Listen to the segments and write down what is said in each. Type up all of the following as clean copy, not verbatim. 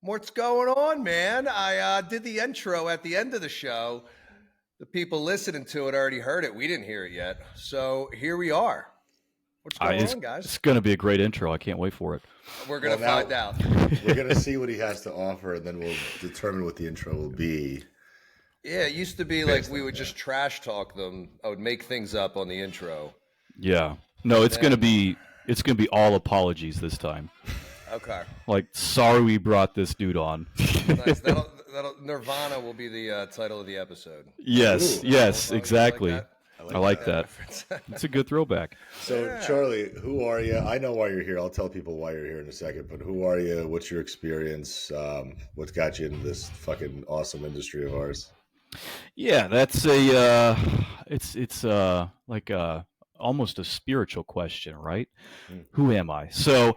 What's going on, man? I did the intro at the end of the show. The people listening to it already heard it. We didn't hear it yet. So here we are. What's going on, guys? It's going to be a great intro. I can't wait for it. We're going to find out. We're going to see what he has to offer, and then we'll determine what the intro will be. Yeah, it used to be like we would just trash talk them. I would make things up on the intro. Yeah. No, it's going to be all apologies this time. Okay. Like, sorry we brought this dude on. Nice. That'll Nirvana will be the title of the episode. Yes, Ooh. yes, Oh, exactly. I like that. that. It's a good throwback. So, yeah. Charlie, who are you? I know why you're here. I'll tell people why you're here in a second. But who are you? What's your experience? What's got you into this fucking awesome industry of ours? Yeah, that's it's like almost a spiritual question, right? Who am I? So,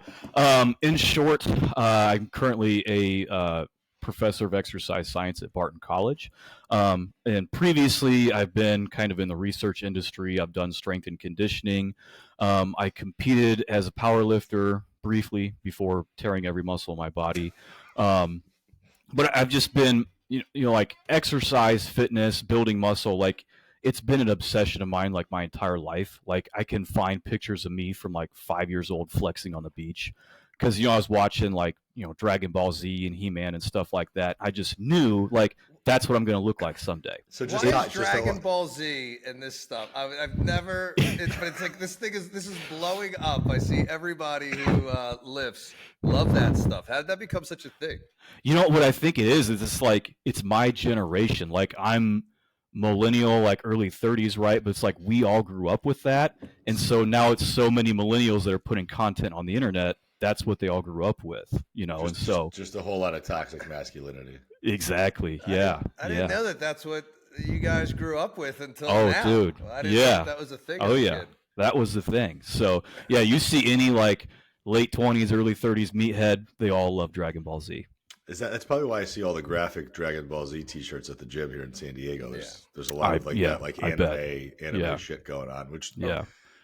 in short, I'm currently a professor of exercise science at Barton College. And previously, I've been kind of in the research industry. I've done strength and conditioning. I competed as a power lifter briefly before tearing every muscle in my body. But I've just been, you know, like exercise, fitness, building muscle, like it's been an obsession of mine like my entire life. Like I can find pictures of me from like 5 years old flexing on the beach. Because, you know, I was watching like, you know, Dragon Ball Z and He-Man and stuff like that. I just knew like that's what I'm going to look like someday. So just why is Dragon Ball Z and this stuff? I've never, but it's like this is blowing up. I see everybody who lifts love that stuff. How did that become such a thing? You know what I think it is it's like it's my generation. Like I'm millennial, like early 30s, right? But it's like we all grew up with that. And so now it's so many millennials that are putting content on the internet. That's what they all grew up with, you know, just a whole lot of toxic masculinity. Exactly. Yeah. I didn't know that that's what you guys grew up with until now. Dude. Well, I didn't know that was a thing. Oh, yeah. That was the thing. So, yeah, you see any like late 20s, early 30s meathead, they all love Dragon Ball Z. That's probably why I see all the graphic Dragon Ball Z T-shirts at the gym here in San Diego. There's a lot of like that, like anime shit going on. Which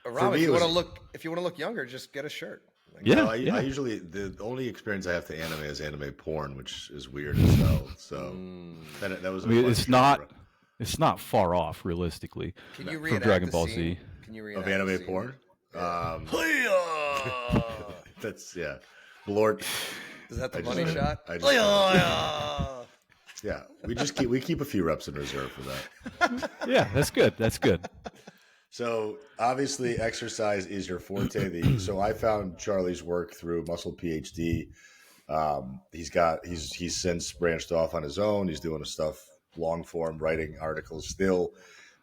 Rob, if you want to look younger, just get a shirt. Like, I usually the only experience I have to anime is anime porn, which is weird as hell. So that was. It's not far off realistically. Can you from Dragon Ball Z? Can you of anime porn? That's Blort. Is that the money shot? Yeah, we keep a few reps in reserve for that. Yeah, that's good. That's good. So obviously exercise is your forte. So I found Charlie's work through Muscle PhD. He's since branched off on his own. He's doing stuff long form, writing articles still.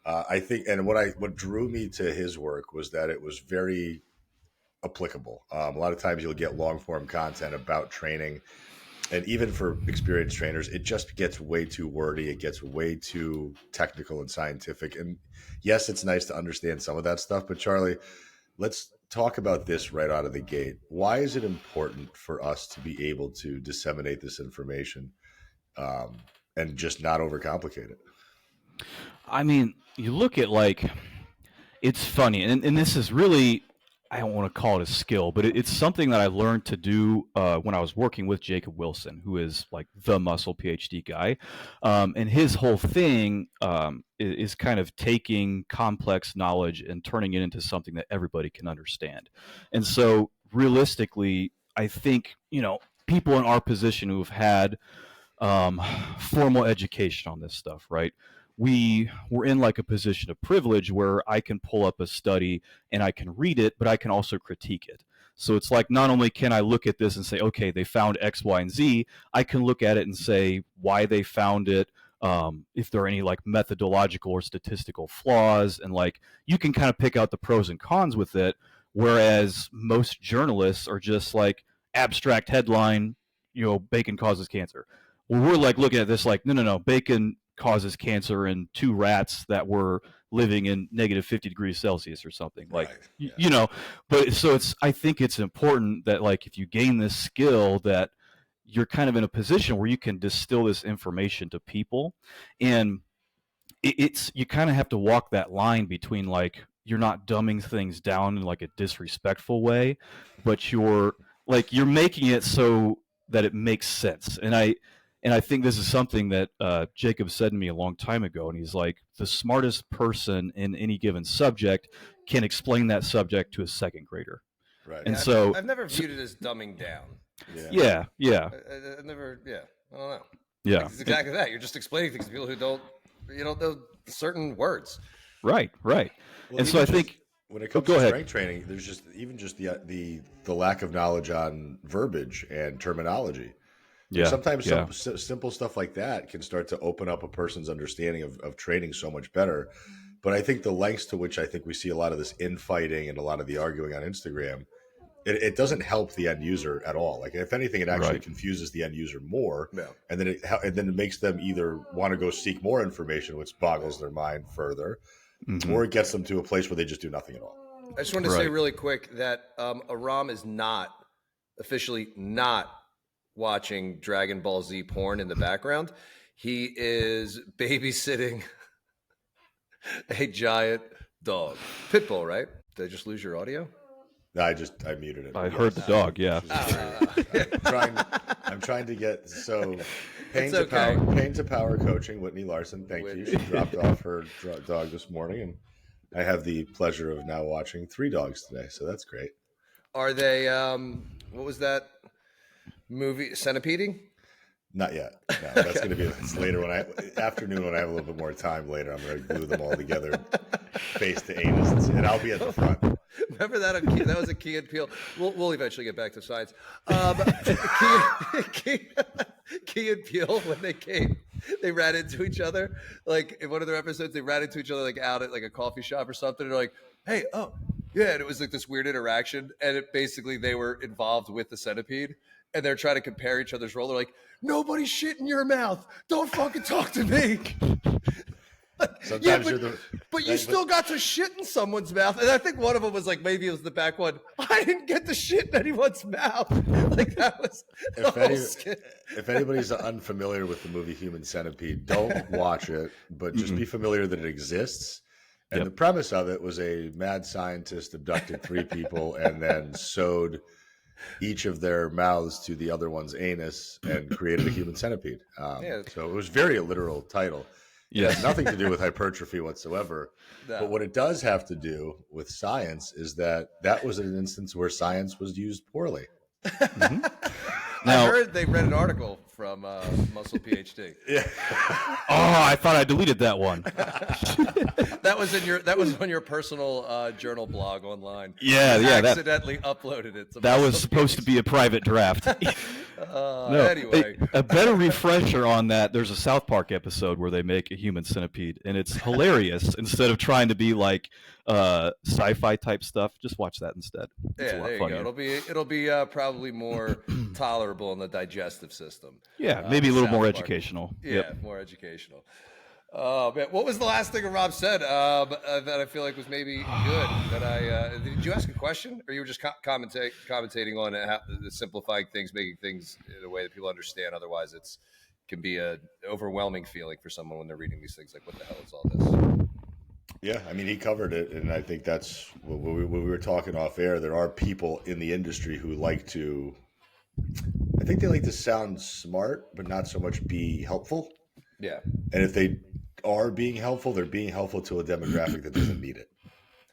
I think, and what drew me to his work was that it was very applicable. A lot of times you'll get long form content about training. And even for experienced trainers, it just gets way too wordy. It gets way too technical and scientific. And yes, it's nice to understand some of that stuff. But Charlie, let's talk about this right out of the gate. Why is it important for us to be able to disseminate this information and just not overcomplicate it? I mean, you look at like, it's funny. And this is really, I don't want to call it a skill, but it's something that I learned to do when I was working with Jacob Wilson, who is like the muscle PhD guy. And his whole thing is kind of taking complex knowledge and turning it into something that everybody can understand. And so realistically, I think, you know, people in our position who have had formal education on this stuff, right? We were in like a position of privilege where I can pull up a study and I can read it, but I can also critique it. So it's like, not only can I look at this and say, okay, they found X, Y, and Z, I can look at it and say why they found it, if there are any like methodological or statistical flaws, and like you can kind of pick out the pros and cons with it. Whereas most journalists are just like abstract headline, you know, bacon causes cancer. Well, we're like looking at this like, no, bacon causes cancer in 2 rats that were living in negative 50 degrees Celsius or something, like, you know, but so I think it's important that like, if you gain this skill, that you're kind of in a position where you can distill this information to people. And you kind of have to walk that line between like, you're not dumbing things down in like a disrespectful way, but you're making it so that it makes sense. And I think this is something that Jacob said to me a long time ago, and he's like, the smartest person in any given subject can explain that subject to a second grader. Right. And Yeah, so I've never viewed it as dumbing down. yeah. I never, I don't know. Yeah. Like, it's exactly that. You're just explaining things to people who don't know certain words. Right. Well, And so I think when it comes go to ahead. strength training, there's just the lack of knowledge on verbiage and terminology. Yeah. Sometimes some simple stuff like that can start to open up a person's understanding of training so much better. But I think the lengths to which I think we see a lot of this infighting and a lot of the arguing on Instagram, it doesn't help the end user at all. Like, if anything, it actually confuses the end user more, and then it makes them either want to go seek more information, which boggles their mind further, or it gets them to a place where they just do nothing at all. I just wanted to say really quick that Aram is officially not watching Dragon Ball Z porn in the background. He is babysitting a giant dog. Pitbull, right? Did I just lose your audio? No, I muted it. I heard the dog. Yeah. I'm trying to get pain okay. to power coaching. Whitney Larson, thank you. She dropped off her dog this morning, and I have the pleasure of now watching 3 dogs today. So that's great. Are they? What was that movie? Centipeding? Not yet. No, that's going to be later afternoon when I have a little bit more time. Later, I'm going to glue them all together, face to anus, and I'll be at the front. Remember that? That was a Key and Peele. We'll eventually get back to science. Key and Peele, when they came, they ran into each other. Like, in one of their episodes, they ran into each other like out at like a coffee shop or something. And they're like, "Hey, oh, yeah." And it was like this weird interaction. And it basically, they were involved with the centipede. And they're trying to compare each other's role. They're like, "Nobody's shit in your mouth. Don't fucking talk to me." Sometimes but you still got to shit in someone's mouth. And I think one of them was like, maybe it was the back one. I didn't get to shit in anyone's mouth. Like, that was if anybody's unfamiliar with the movie Human Centipede, don't watch it, but just be familiar that it exists. And the premise of it was a mad scientist abducted 3 people and then sewed each of their mouths to the other one's anus and created a human centipede. So it was very a literal title. It has nothing to do with hypertrophy whatsoever. No. But what it does have to do with science is that was an instance where science was used poorly. Now, I heard they read an article from Muscle PhD. Yeah. Oh, I thought I deleted that one. That was on your personal journal blog online. Yeah, accidentally uploaded it. That was supposed to be a private draft. Anyway, a better refresher on that. There's a South Park episode where they make a human centipede, and it's hilarious. Instead of trying to be like sci-fi type stuff, just watch that instead. It's there you go. It'll be probably more tolerable in the digestive system. Yeah, maybe a little more educational. Yeah, more educational. Man, what was the last thing Rob said that I feel like was maybe good? Did you ask a question, or you were just commentating on simplifying things, making things in a way that people understand? Otherwise, it can be an overwhelming feeling for someone when they're reading these things. Like, what the hell is all this? Yeah, I mean, he covered it, and I think that's what we were talking off air. There are people in the industry who like to sound smart, but not so much be helpful. Yeah, and if they are being helpful, they're being helpful to a demographic that doesn't need it.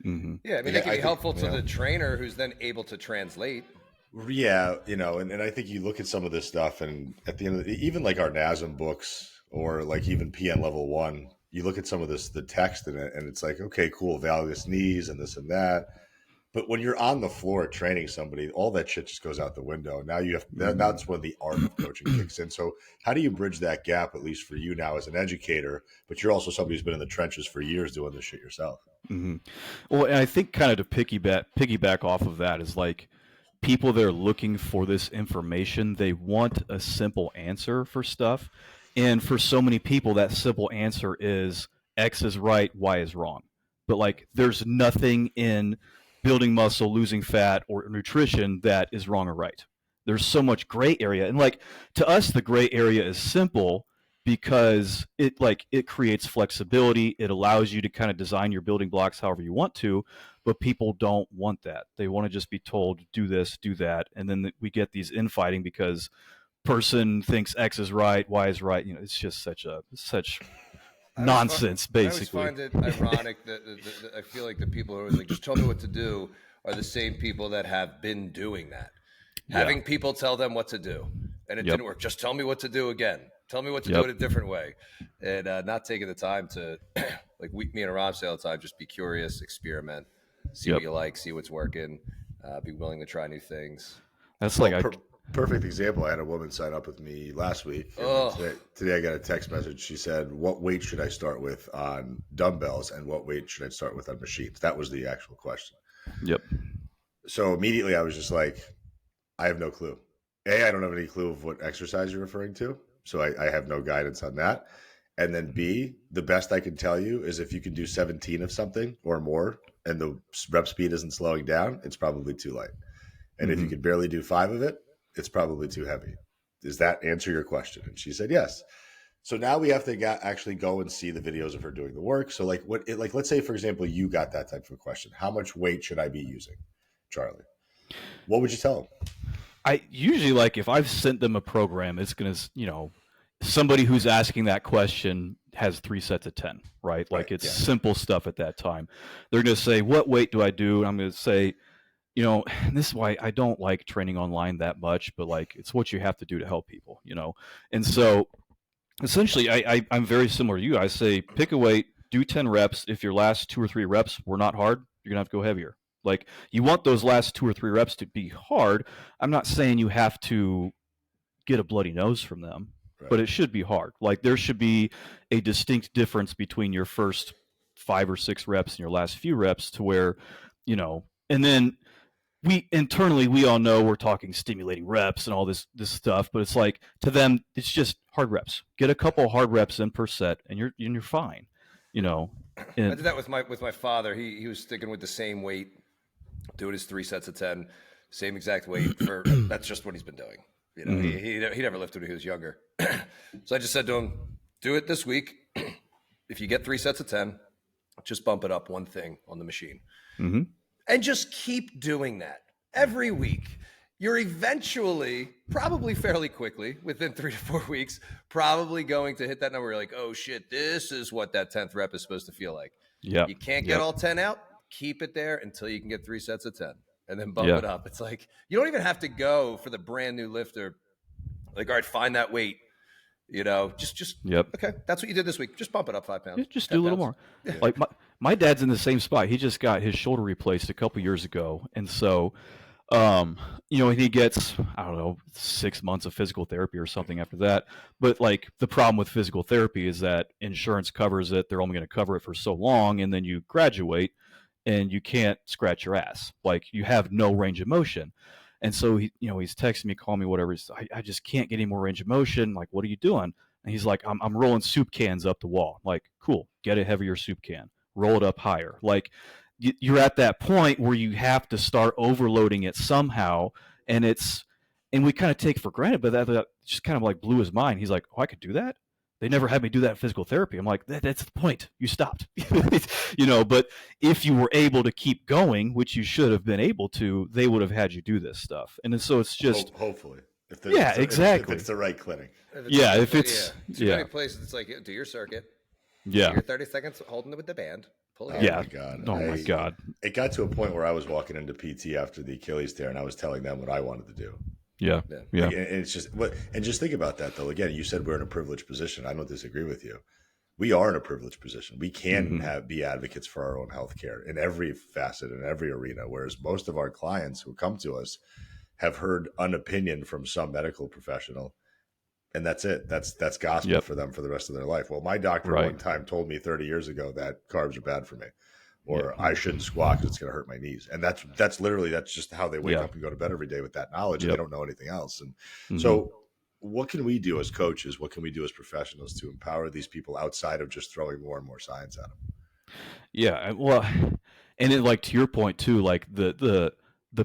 Mm-hmm. Yeah, I mean, they can be helpful to the trainer who's then able to translate. Yeah, and I think you look at some of this stuff, and at the end of even like our NASM books or like even PN level 1, you look at some of the text in it, and it's like, okay, cool, valgus knees and this and that. But when you're on the floor training somebody, all that shit just goes out the window. Now that's when the art of coaching kicks in. So how do you bridge that gap, at least for you now as an educator, but you're also somebody who's been in the trenches for years doing this shit yourself? Mm-hmm. Well, and I think kind of to piggyback off of that is like people that are looking for this information, they want a simple answer for stuff. And for so many people, that simple answer is X is right, Y is wrong. But like there's nothing in building muscle, losing fat, or nutrition that is wrong or right. There's so much gray area. And like to us, the gray area is simple because it creates flexibility. It allows you to kind of design your building blocks however you want to, but people don't want that. They want to just be told, do this, do that. And then we get these infighting because person thinks X is right, Y is right. It's just such nonsense, basically. I always find it ironic that I feel like the people who are always like, just tell me what to do, are the same people that have been doing that. Having people tell them what to do, and it didn't work. Just tell me what to do again. Tell me what to do it a different way, and not taking the time to, like me and Aram say all the time, just be curious, experiment, see what you like, see what's working, be willing to try new things. That's perfect example. I had a woman sign up with me last week. Today I got a text message. She said, "What weight should I start with on dumbbells, and what weight should I start with on machines?" That was the actual question. Yep. So immediately I was just like, I have no clue. I don't have any clue of what exercise you're referring to. So I have no guidance on that. And then B, the best I can tell you is if you can do 17 of something or more and the rep speed isn't slowing down, it's probably too light. And if you can barely do 5 of it, it's probably too heavy. Does that answer your question? And she said, yes. So now we have to actually go and see the videos of her doing the work. So let's say, for example, you got that type of a question. How much weight should I be using, Charlie? What would you tell them? I usually, if I've sent them a program, it's going to, somebody who's asking that question has 3 sets of 10, right? It's simple stuff at that time. They're going to say, what weight do I do? And I'm going to say, and this is why I don't like training online that much, but it's what you have to do to help people, And so essentially I'm very similar to you. I say, pick a weight, do 10 reps. If your last 2 or 3 reps were not hard, you're going to have to go heavier. You want those last 2 or 3 reps to be hard. I'm not saying you have to get a bloody nose from them, but it should be hard. There should be a distinct difference between your first 5 or 6 reps and your last few reps to where, and then we all know we're talking stimulating reps and all this stuff, but it's to them, it's just hard reps. Get a couple hard reps in per set and you're fine, And I did that with my father. He was sticking with the same weight, doing his 3 sets of 10, same exact weight that's just what he's been doing. He never lifted when he was younger. So I just said to him, do it this week. If you get 3 sets of 10, just bump it up 1 thing on the machine. Mm-hmm. And just keep doing that every week. You're eventually, probably fairly quickly, within 3 to 4 weeks, probably going to hit that number. You're like, oh shit, this is what that 10th rep is supposed to feel like. Yeah. You can't get all 10 out. Keep it there until you can get 3 sets of 10 and then bump it up. It's you don't even have to go for the brand new lifter. All right, find that weight, just, okay. That's what you did this week. Just bump it up 5 pounds. Just do a little more. Yeah. My dad's in the same spot. He just got his shoulder replaced a couple years ago. And so, he gets, 6 months of physical therapy or something after that. But the problem with physical therapy is that insurance covers it. They're only going to cover it for so long. And then you graduate and you can't scratch your ass. You have no range of motion. And so he's texting me, calling me, whatever. I just can't get any more range of motion. What are you doing? And he's like, I'm rolling soup cans up the wall. Cool. Get a heavier soup can. Roll it up higher. You're at that point where you have to start overloading it somehow. And we kind of take for granted, but that just kind of blew his mind. He's like, oh, I could do that? They never had me do that in physical therapy. I'm like, that's the point. You stopped, but if you were able to keep going, which you should have been able to, they would have had you do this stuff. And so it's just, hopefully, exactly. If it's the right clinic. If it's too many places, it's do your circuit. Yeah. Do your 30 seconds holding it with the band. Pull it out. My God. Oh my God. It got to a point where I was walking into PT after the Achilles tear and I was telling them what I wanted to do. Yeah. And it's just, and just think about that though. Again, you said we're in a privileged position. I don't disagree with you. We are in a privileged position. We can be advocates for our own healthcare in every facet, in every arena. Whereas most of our clients who come to us have heard an opinion from some medical professional, and that's it. That's gospel for them for the rest of their life. Well, my doctor one time told me 30 years ago that carbs are bad for me. Or I shouldn't squat because it's going to hurt my knees. And that's just how they wake up and go to bed every day with that knowledge. And they don't know anything else. And so what can we do as coaches? What can we do as professionals to empower these people outside of just throwing more and more science at them? Yeah. Well, and then to your point too, the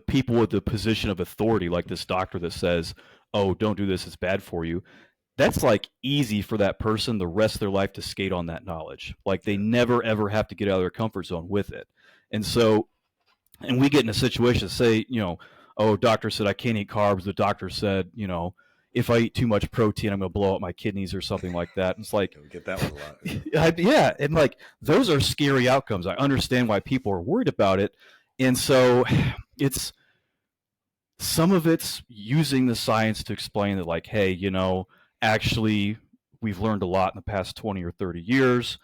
people with the position of authority, like this doctor that says, oh, don't do this, it's bad for you. That's easy for that person the rest of their life to skate on that knowledge. They never, ever have to get out of their comfort zone with it. And so, and we get in a situation, say, oh, doctor said I can't eat carbs. The doctor said, if I eat too much protein, I'm going to blow up my kidneys or something like that. And it's like, We get that one a lot. yeah, and like those are scary outcomes. I understand why people are worried about it, and so it's some of it's using the science to explain that, like, hey, actually, we've learned a lot in the past 20 or 30 years,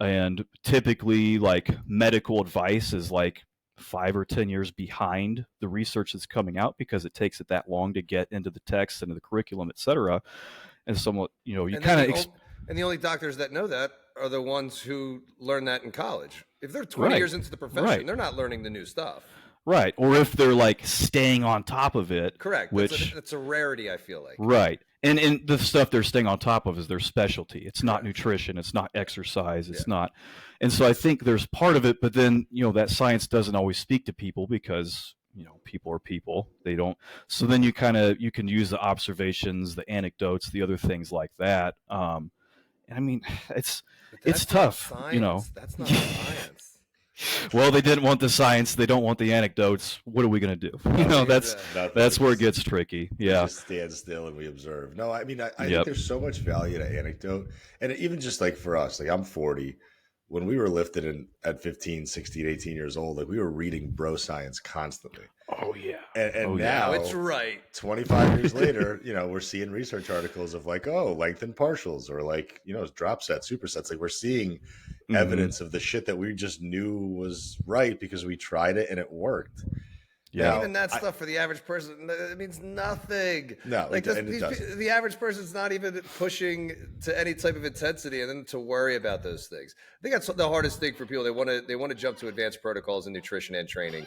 and typically, like, medical advice is like 5 or 10 years behind the research that's coming out because it takes it that long to get into the text, into the curriculum, et cetera. And somewhat, you And kind then of and the only doctors that know that are the ones who learn that in college. If they're 20 Right. years into the profession, Right. they're not learning the new stuff. right, or if they're like staying on top of it. Correct. Which That's a rarity, I feel like. right. And the stuff they're staying on top of is their specialty. It's not Correct. nutrition. It's not exercise. It's Yeah. not. And so I think there's part of it, but then, that science doesn't always speak to people because, people are people. They don't. So then you can use the observations, the anecdotes, the other things like that. And I mean, But it's that's not tough, science. That's not science. Well, they didn't want the science. They don't want the anecdotes. What are we going to do? That's Nothing. that's where it gets tricky. We Yeah. just stand still and we observe. No, I mean, I think Yep. there's so much value to anecdote. And even just like for us, like I'm 40. When we were lifted at 15, 16, 18 years old, like we were reading bro science constantly. Oh yeah. And Oh, yeah. now It's right. 25 years later, we're seeing research articles of like, oh, lengthened partials or like, drop sets, supersets. Like we're seeing Mhm. evidence of the shit that we just knew was right because we tried it and it worked. Yeah. Now, Even that stuff for the average person, it means nothing. No, like and it doesn't. the average person's not even pushing to any type of intensity, and then to worry about those things. I think that's the hardest thing for people. They want to jump to advanced protocols in nutrition and training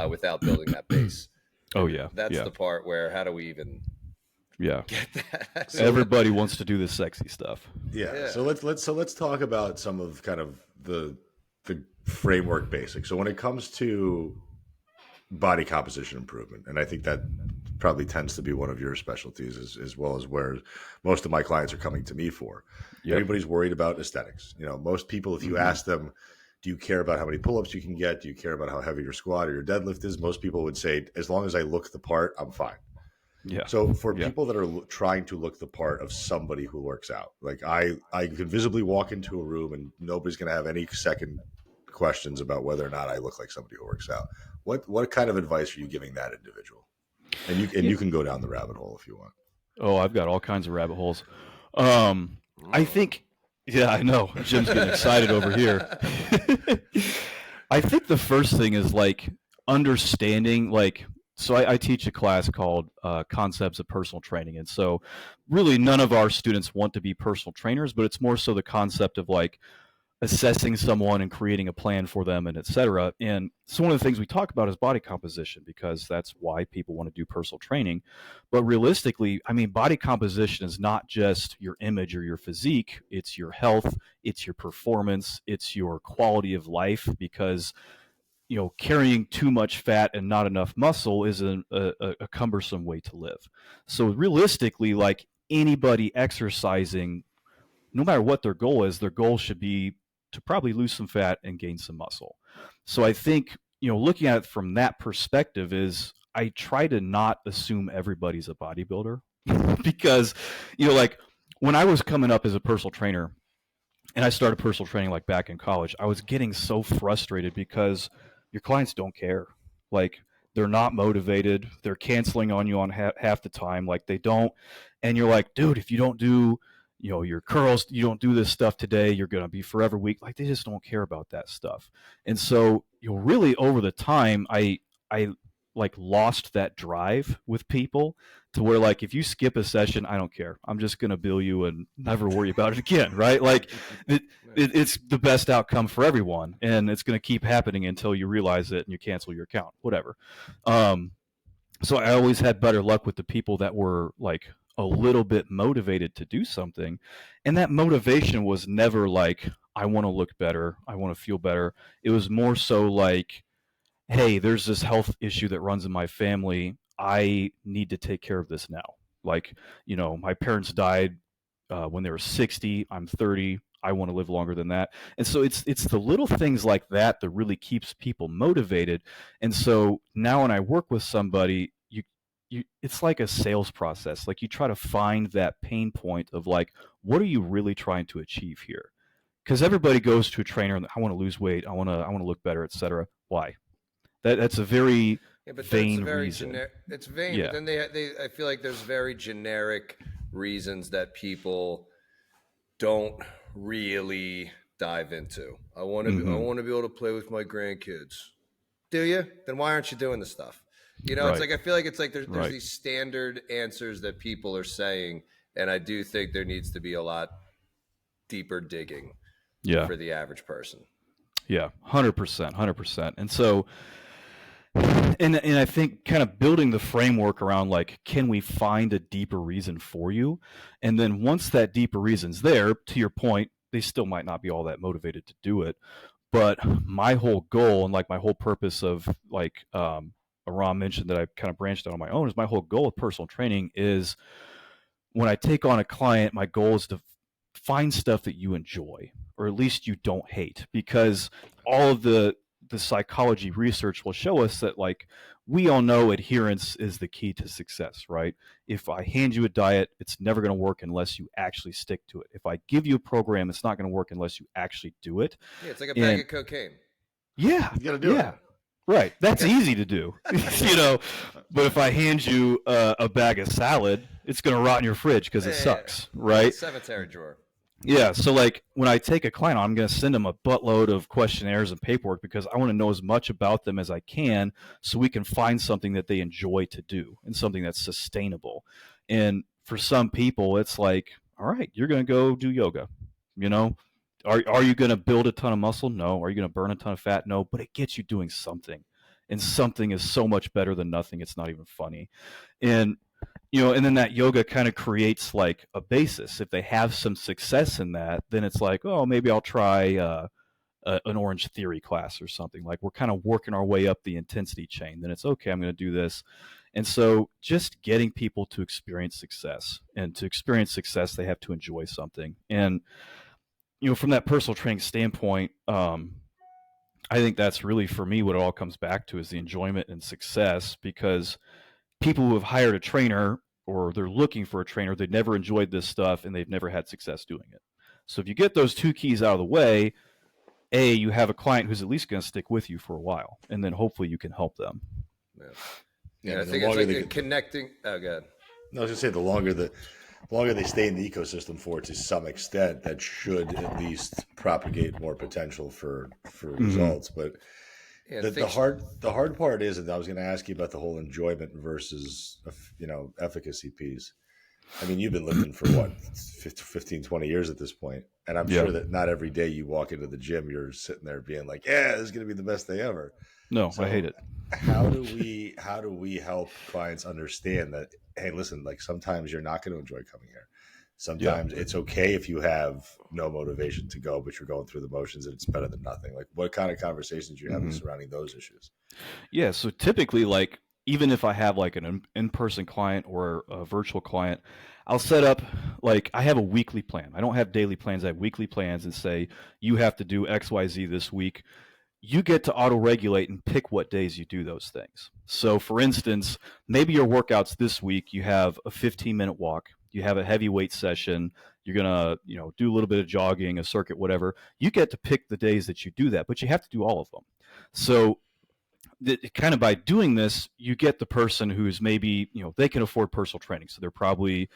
without building that base. Oh yeah. That's yeah. the part where how do we even Yeah. get that? Everybody wants to do the sexy stuff. Yeah. Yeah. So let's talk about some of kind of the framework basics. So when it comes to body composition improvement, and I think that probably tends to be one of your specialties as well as where most of my clients are coming to me for. Yep. Everybody's worried about aesthetics. Most people, if you ask them, do you care about how many pull-ups you can get? Do you care about how heavy your squat or your deadlift is? Most people would say, as long as I look the part, I'm fine. Yeah. So for Yeah. people that are trying to look the part of somebody who works out, like I can visibly walk into a room and nobody's going to have any second questions about whether or not I look like somebody who works out. What kind of advice are you giving that individual? And you can go down the rabbit hole if you want. Oh, I've got all kinds of rabbit holes. I think, yeah, I know. Jim's getting excited over here. I think the first thing is like understanding, like, so I teach a class called Concepts of Personal Training. And so really none of our students want to be personal trainers, but it's more so the concept of like assessing someone and creating a plan for them and et cetera. And so one of the things we talk about is body composition because that's why people want to do personal training. But realistically, I mean, body composition is not just your image or your physique. It's your health, it's your performance, it's your quality of life because carrying too much fat and not enough muscle is a cumbersome way to live. So realistically, like anybody exercising, no matter what their goal should be to probably lose some fat and gain some muscle. So I think, looking at it from that perspective is I try to not assume everybody's a bodybuilder because, like when I was coming up as a personal trainer and I started personal training like back in college, I was getting so frustrated because your clients don't care. Like they're not motivated. They're canceling on you on half the time. Like they don't. And you're like, dude, if you don't do your curls, you don't do this stuff today, you're going to be forever weak. Like they just don't care about that stuff. And so, really over the time, I like lost that drive with people to where like, if you skip a session, I don't care. I'm just going to bill you and never worry about it again. Right. Like it's the best outcome for everyone. And it's going to keep happening until you realize it and you cancel your account, whatever. So I always had better luck with the people that were like a little bit motivated to do something. And that motivation was never like, I want to look better, I want to feel better. It was more so like, hey, there's this health issue that runs in my family. I need to take care of this now. Like, my parents died when they were 60. I'm 30. I want to live longer than that. And so it's the little things like that really keeps people motivated. And so now when I work with somebody, it's like a sales process. Like you try to find that pain point of like, what are you really trying to achieve here? Because everybody goes to a trainer and I want to lose weight, I want to look better, etc. Why? That's a very Yeah, but that's vain very reason. generic. It's vain, but Yeah. then I feel like there's very generic reasons that people don't really dive into. I want to Mm-hmm. be able to play with my grandkids. Do you? Then why aren't you doing the stuff? You know, it's Right. like I feel like it's like there's Right. these standard answers that people are saying, and I do think there needs to be a lot deeper digging Yeah. for the average person. Yeah. 100%. 100%. And so, and I think kind of building the framework around like, can we find a deeper reason for you? And then once that deeper reason's there, to your point, they still might not be all that motivated to do it. But my whole goal and like my whole purpose of like Aram mentioned that I kind of branched out on my own is my whole goal of personal training is when I take on a client, my goal is to find stuff that you enjoy or at least you don't hate, because all of the psychology research will show us that like we all know adherence is the key to success, right? If I hand you a diet, it's never going to work unless you actually stick to it. If I give you a program, it's not going to work unless you actually do it. Yeah, it's like a bag of cocaine. Yeah, You got to do it. Right. That's easy to do, you know. But if I hand you a bag of salad, it's going to rot in your fridge because it sucks, right? Cemetery drawer. Yeah. So like when I take a client on, I'm going to send them a buttload of questionnaires and paperwork because I want to know as much about them as I can so we can find something that they enjoy to do and something that's sustainable. And for some people, it's like, all right, you're going to go do yoga, you know? Are you going to build a ton of muscle? No. Are you going to burn a ton of fat? No. But it gets you doing something. And something is so much better than nothing. It's not even funny. And you know, and then that yoga kind of creates like a basis. If they have some success in that, then it's like, oh, maybe I'll try an Orange Theory class or something. Like we're kind of working our way up the intensity chain. Then it's okay, I'm going to do this. And so just getting people to experience success, and to experience success, they have to enjoy something. And you know, from that personal training standpoint, I think that's really for me what it all comes back to is the enjoyment and success, because people who have hired a trainer or they're looking for a trainer, they've never enjoyed this stuff and they've never had success doing it. So if you get those two keys out of the way, you have a client who's at least going to stick with you for a while, and then hopefully you can help them. Yeah, I think it's like connecting. Oh, God. No, I was going to say the longer they stay in the ecosystem for, to some extent, that should at least propagate more potential for results. But the hard part is, and I was going to ask you about the whole enjoyment versus, efficacy piece. I mean, you've been lifting for what, 15, 20 years at this point. And I'm sure that not every day you walk into the gym, you're sitting there being like, yeah, this is going to be the best day ever. No, so I hate it. How do we help clients understand that, hey, listen, like sometimes you're not going to enjoy coming here. Sometimes it's okay if you have no motivation to go, but you're going through the motions and it's better than nothing. Like what kind of conversations you're having surrounding those issues? Yeah. So typically, like, even if I have like an in-person client or a virtual client, I'll set up, like, I have a weekly plan. I don't have daily plans. I have weekly plans and say, you have to do X, Y, Z this week. You get to auto-regulate and pick what days you do those things. So for instance, maybe your workouts this week, you have a 15-minute walk, you have a heavy weight session, you're going to, do a little bit of jogging, a circuit, whatever. You get to pick the days that you do that, but you have to do all of them. So kind of by doing this, you get the person who's maybe, they can afford personal training. So they're probably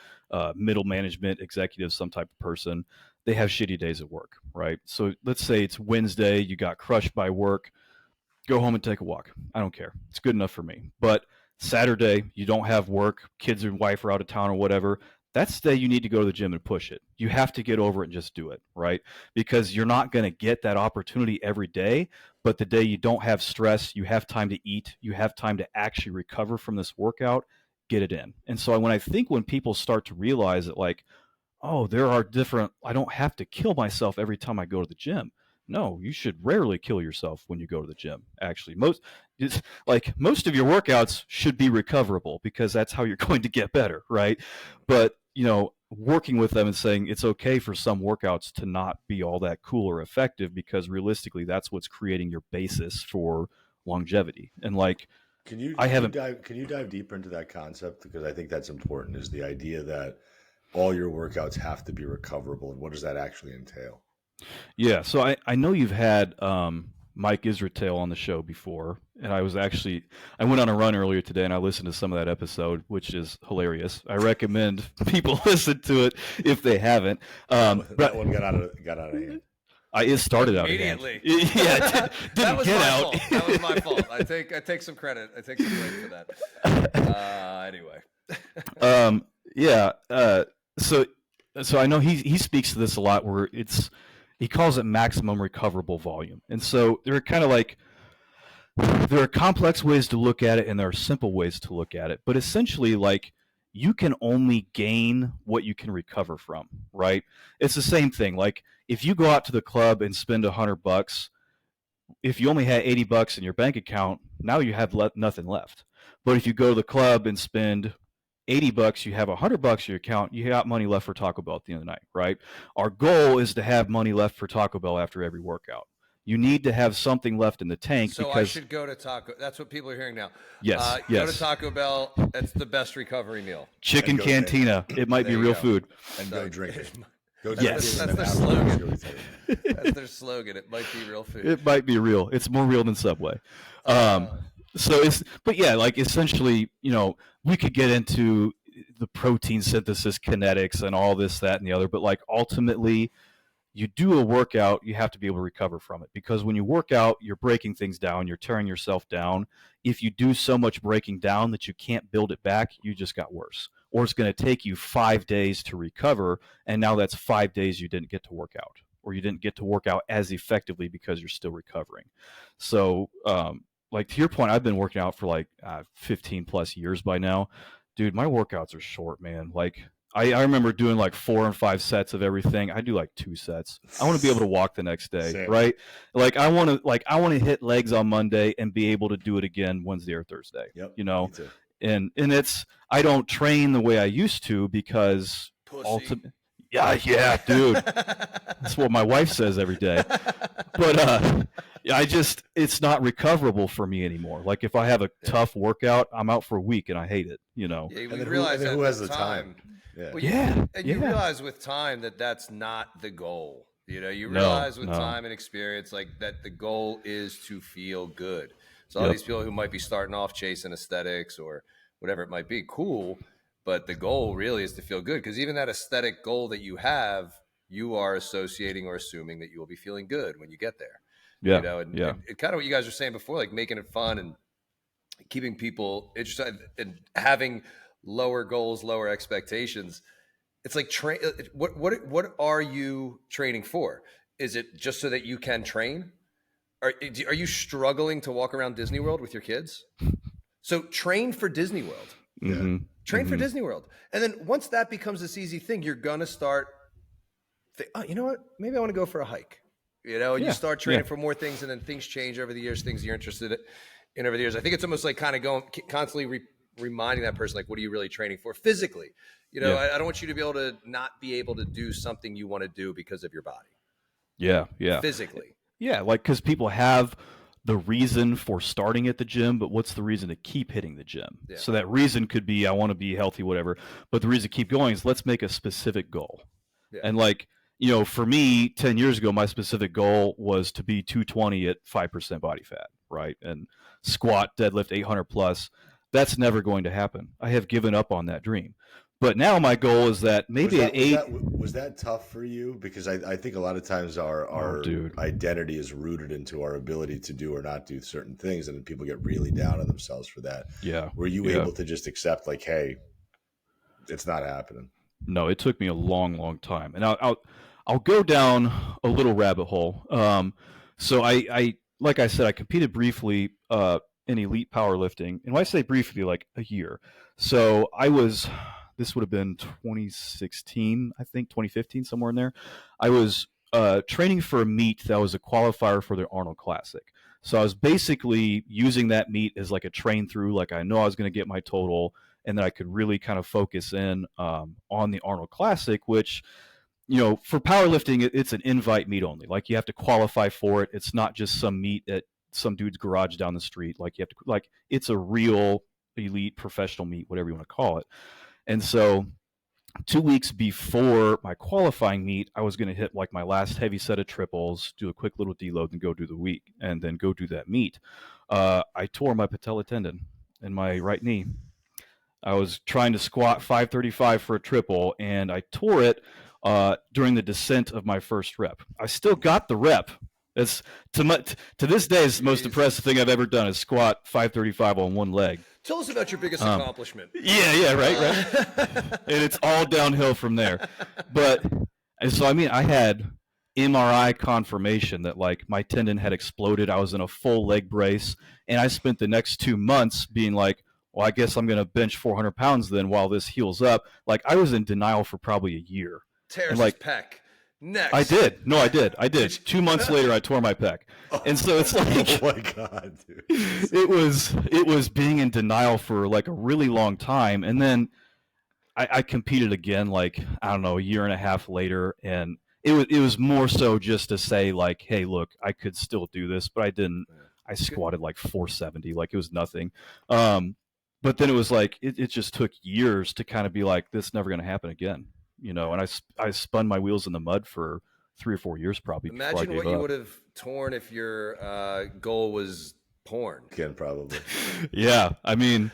middle management, executive, some type of person. They have shitty days at work, right? So let's say it's Wednesday, you got crushed by work, go home and take a walk. I don't care. It's good enough for me. But Saturday, you don't have work, kids and wife are out of town or whatever. That's the day you need to go to the gym and push it. You have to get over it and just do it, right? Because you're not going to get that opportunity every day. But the day you don't have stress, you have time to eat, you have time to actually recover from this workout, get it in. And so when people start to realize that, like, oh, there are different, I don't have to kill myself every time I go to the gym. No, you should rarely kill yourself when you go to the gym. Actually, most of your workouts should be recoverable because that's how you're going to get better, right? But, working with them and saying it's okay for some workouts to not be all that cool or effective, because realistically, that's what's creating your basis for longevity. And like, Can you I haven't. can you dive deeper into that concept? Because I think that's important, is the idea that all your workouts have to be recoverable, and what does that actually entail? Yeah, so I know you've had Mike Israel on the show before, and I went on a run earlier today, and I listened to some of that episode, which is hilarious. I recommend people listen to it if they haven't. That one got out of hand. It started out of hand. Immediately. Yeah, didn't That was get my out. fault. That was my fault. I take some credit. I take some credit for that. Anyway. Yeah. So I know he speaks to this a lot, where he calls it maximum recoverable volume, and so there are complex ways to look at it, and there are simple ways to look at it. But essentially, like, you can only gain what you can recover from, right? It's the same thing. Like, if you go out to the club and spend $100, if you only had $80 in your bank account, now you have nothing left. But if you go to the club and spend $80, you have $100 in your account, you got money left for Taco Bell at the end of the night, right? Our goal is to have money left for Taco Bell after every workout. You need to have something left in the tank. So because I should go to Taco. That's what people are hearing now. Yes, Go to Taco Bell. That's the best recovery meal. Chicken cantina. It might be There you real go. food. And go drink it. Go Yes. drink it. That's their slogan. That's their slogan. It might be real food. It might be real. It's more real than Subway. But yeah, like, essentially, we could get into the protein synthesis kinetics and all this, that, and the other, but, like, ultimately, you do a workout, you have to be able to recover from it, because when you work out, you're breaking things down, you're tearing yourself down. If you do so much breaking down that you can't build it back, you just got worse. Or it's going to take you 5 days to recover, and now that's 5 days you didn't get to work out, or you didn't get to work out as effectively because you're still recovering. So, like, to your point, I've been working out for like 15 plus years by now. Dude, my workouts are short, man. Like, I remember doing like 4 and 5 sets of everything. I do like 2 sets. I want to be able to walk the next day, Same. right? Like, I want to hit legs on Monday and be able to do it again Wednesday or Thursday. Yep, You know, me too. and I don't train the way I used to because Pussy. yeah, dude. That's what my wife says every day. But it's not recoverable for me anymore. Like, if I have a tough workout, I'm out for a week and I hate it, Yeah, And we then realize who that has with the time? Yeah. Well, Yeah, and you yeah. realize with time that that's not the goal. You No, realize with no. time and experience, like, that the goal is to feel good. So all Yep. these people who might be starting off chasing aesthetics or whatever it might be, cool. But the goal really is to feel good, because even that aesthetic goal that you have, you are associating or assuming that you will be feeling good when you get there. Yeah, And kind of what you guys were saying before, like, making it fun and keeping people interested and having lower goals, lower expectations. It's like, what are you training for? Is it just so that you can train? Are you struggling to walk around Disney World with your kids? So train for Disney World. Mm-hmm. Train for Disney World. And then once that becomes this easy thing, you're going to start you know what? Maybe I want to go for a hike. And you start training for more things, and then things change over the years, things you're interested in over the years. I think it's almost like kind of constantly reminding that person, like, what are you really training for physically? I don't want you to be able to not be able to do something you want to do because of your body. Yeah. Physically. Yeah, like, because people have the reason for starting at the gym, but what's the reason to keep hitting the gym? Yeah. So that reason could be, I want to be healthy, whatever. But the reason to keep going is, let's make a specific goal. Yeah. And, like, for me, 10 years ago, my specific goal was to be 220 at 5% body fat, right? And squat, deadlift 800 plus. That's never going to happen. I have given up on that dream. But now my goal is that maybe at 8. Was that tough for you? Because I think a lot of times our identity is rooted into our ability to do or not do certain things, and then people get really down on themselves for that. Yeah. Were you able to just accept, like, hey, it's not happening? No, it took me a long, long time, and I'll go down a little rabbit hole. So I like I said, I competed briefly in elite powerlifting, and when I say briefly, like a year. So this would have been 2016, I think 2015, somewhere in there. I was training for a meet that was a qualifier for the Arnold Classic. So I was basically using that meet as like a train through, like, I know I was going to get my total, and that I could really kind of focus in on the Arnold Classic, which, for powerlifting, it's an invite meet only. Like, you have to qualify for it. It's not just some meet at some dude's garage down the street. Like you have to, like, it's a real elite professional meet, whatever you want to call it. And so 2 weeks before my qualifying meet, I was going to hit like my last heavy set of triples, do a quick little deload, and go do the week, and then go do that meet. I tore my patella tendon in my right knee. I was trying to squat 535 for a triple, and I tore it during the descent of my first rep. I still got the rep. It's to this day, it's the most impressive thing I've ever done is squat 535 on one leg. Tell us about your biggest accomplishment. Yeah, right. And it's all downhill from there. But, and so, I mean, I had MRI confirmation that like my tendon had exploded. I was in a full leg brace, and I spent the next 2 months being like, well, I guess I'm going to bench 400 pounds then while this heals up. Like I was in denial for probably a year. Tears like, his pec. Next. I did. No, I did. 2 months later, I tore my pec. And so it's like, oh my God, dude. it was being in denial for like a really long time. And then I competed again, like, I don't know, a year and a half later. And it was more so just to say like, hey, look, I could still do this, but I didn't. I squatted like 470, like it was nothing. But then it was like, it just took years to kind of be like, this is never going to happen again. You know, and I spun my wheels in the mud for 3 or 4 years probably. Imagine what you would have torn if your goal was porn. Again, probably. Yeah, I mean,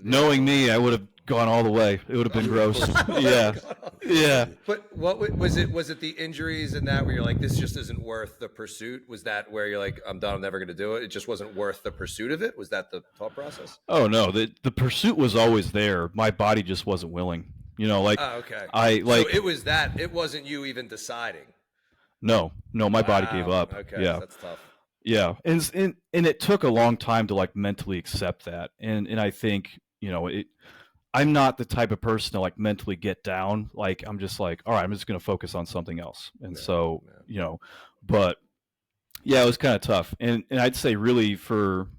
knowing me, I would have gone all the way. It would have been gross. Yeah. But what was it? Was it the injuries and that where you're like, this just isn't worth the pursuit? Was that where you're like, I'm done, I'm never going to do it? It just wasn't worth the pursuit of it? Was that the thought process? Oh no, the pursuit was always there. My body just wasn't willing. You know, like okay. So it was that. It wasn't you even deciding. No, my body gave up. Okay, yeah, that's tough. Yeah, and it took a long time to like mentally accept that, and I think, you know, I'm not the type of person to like mentally get down. Like I'm just like, all right, I'm just going to focus on something else, and you know, but yeah, it was kind of tough, and I'd say really for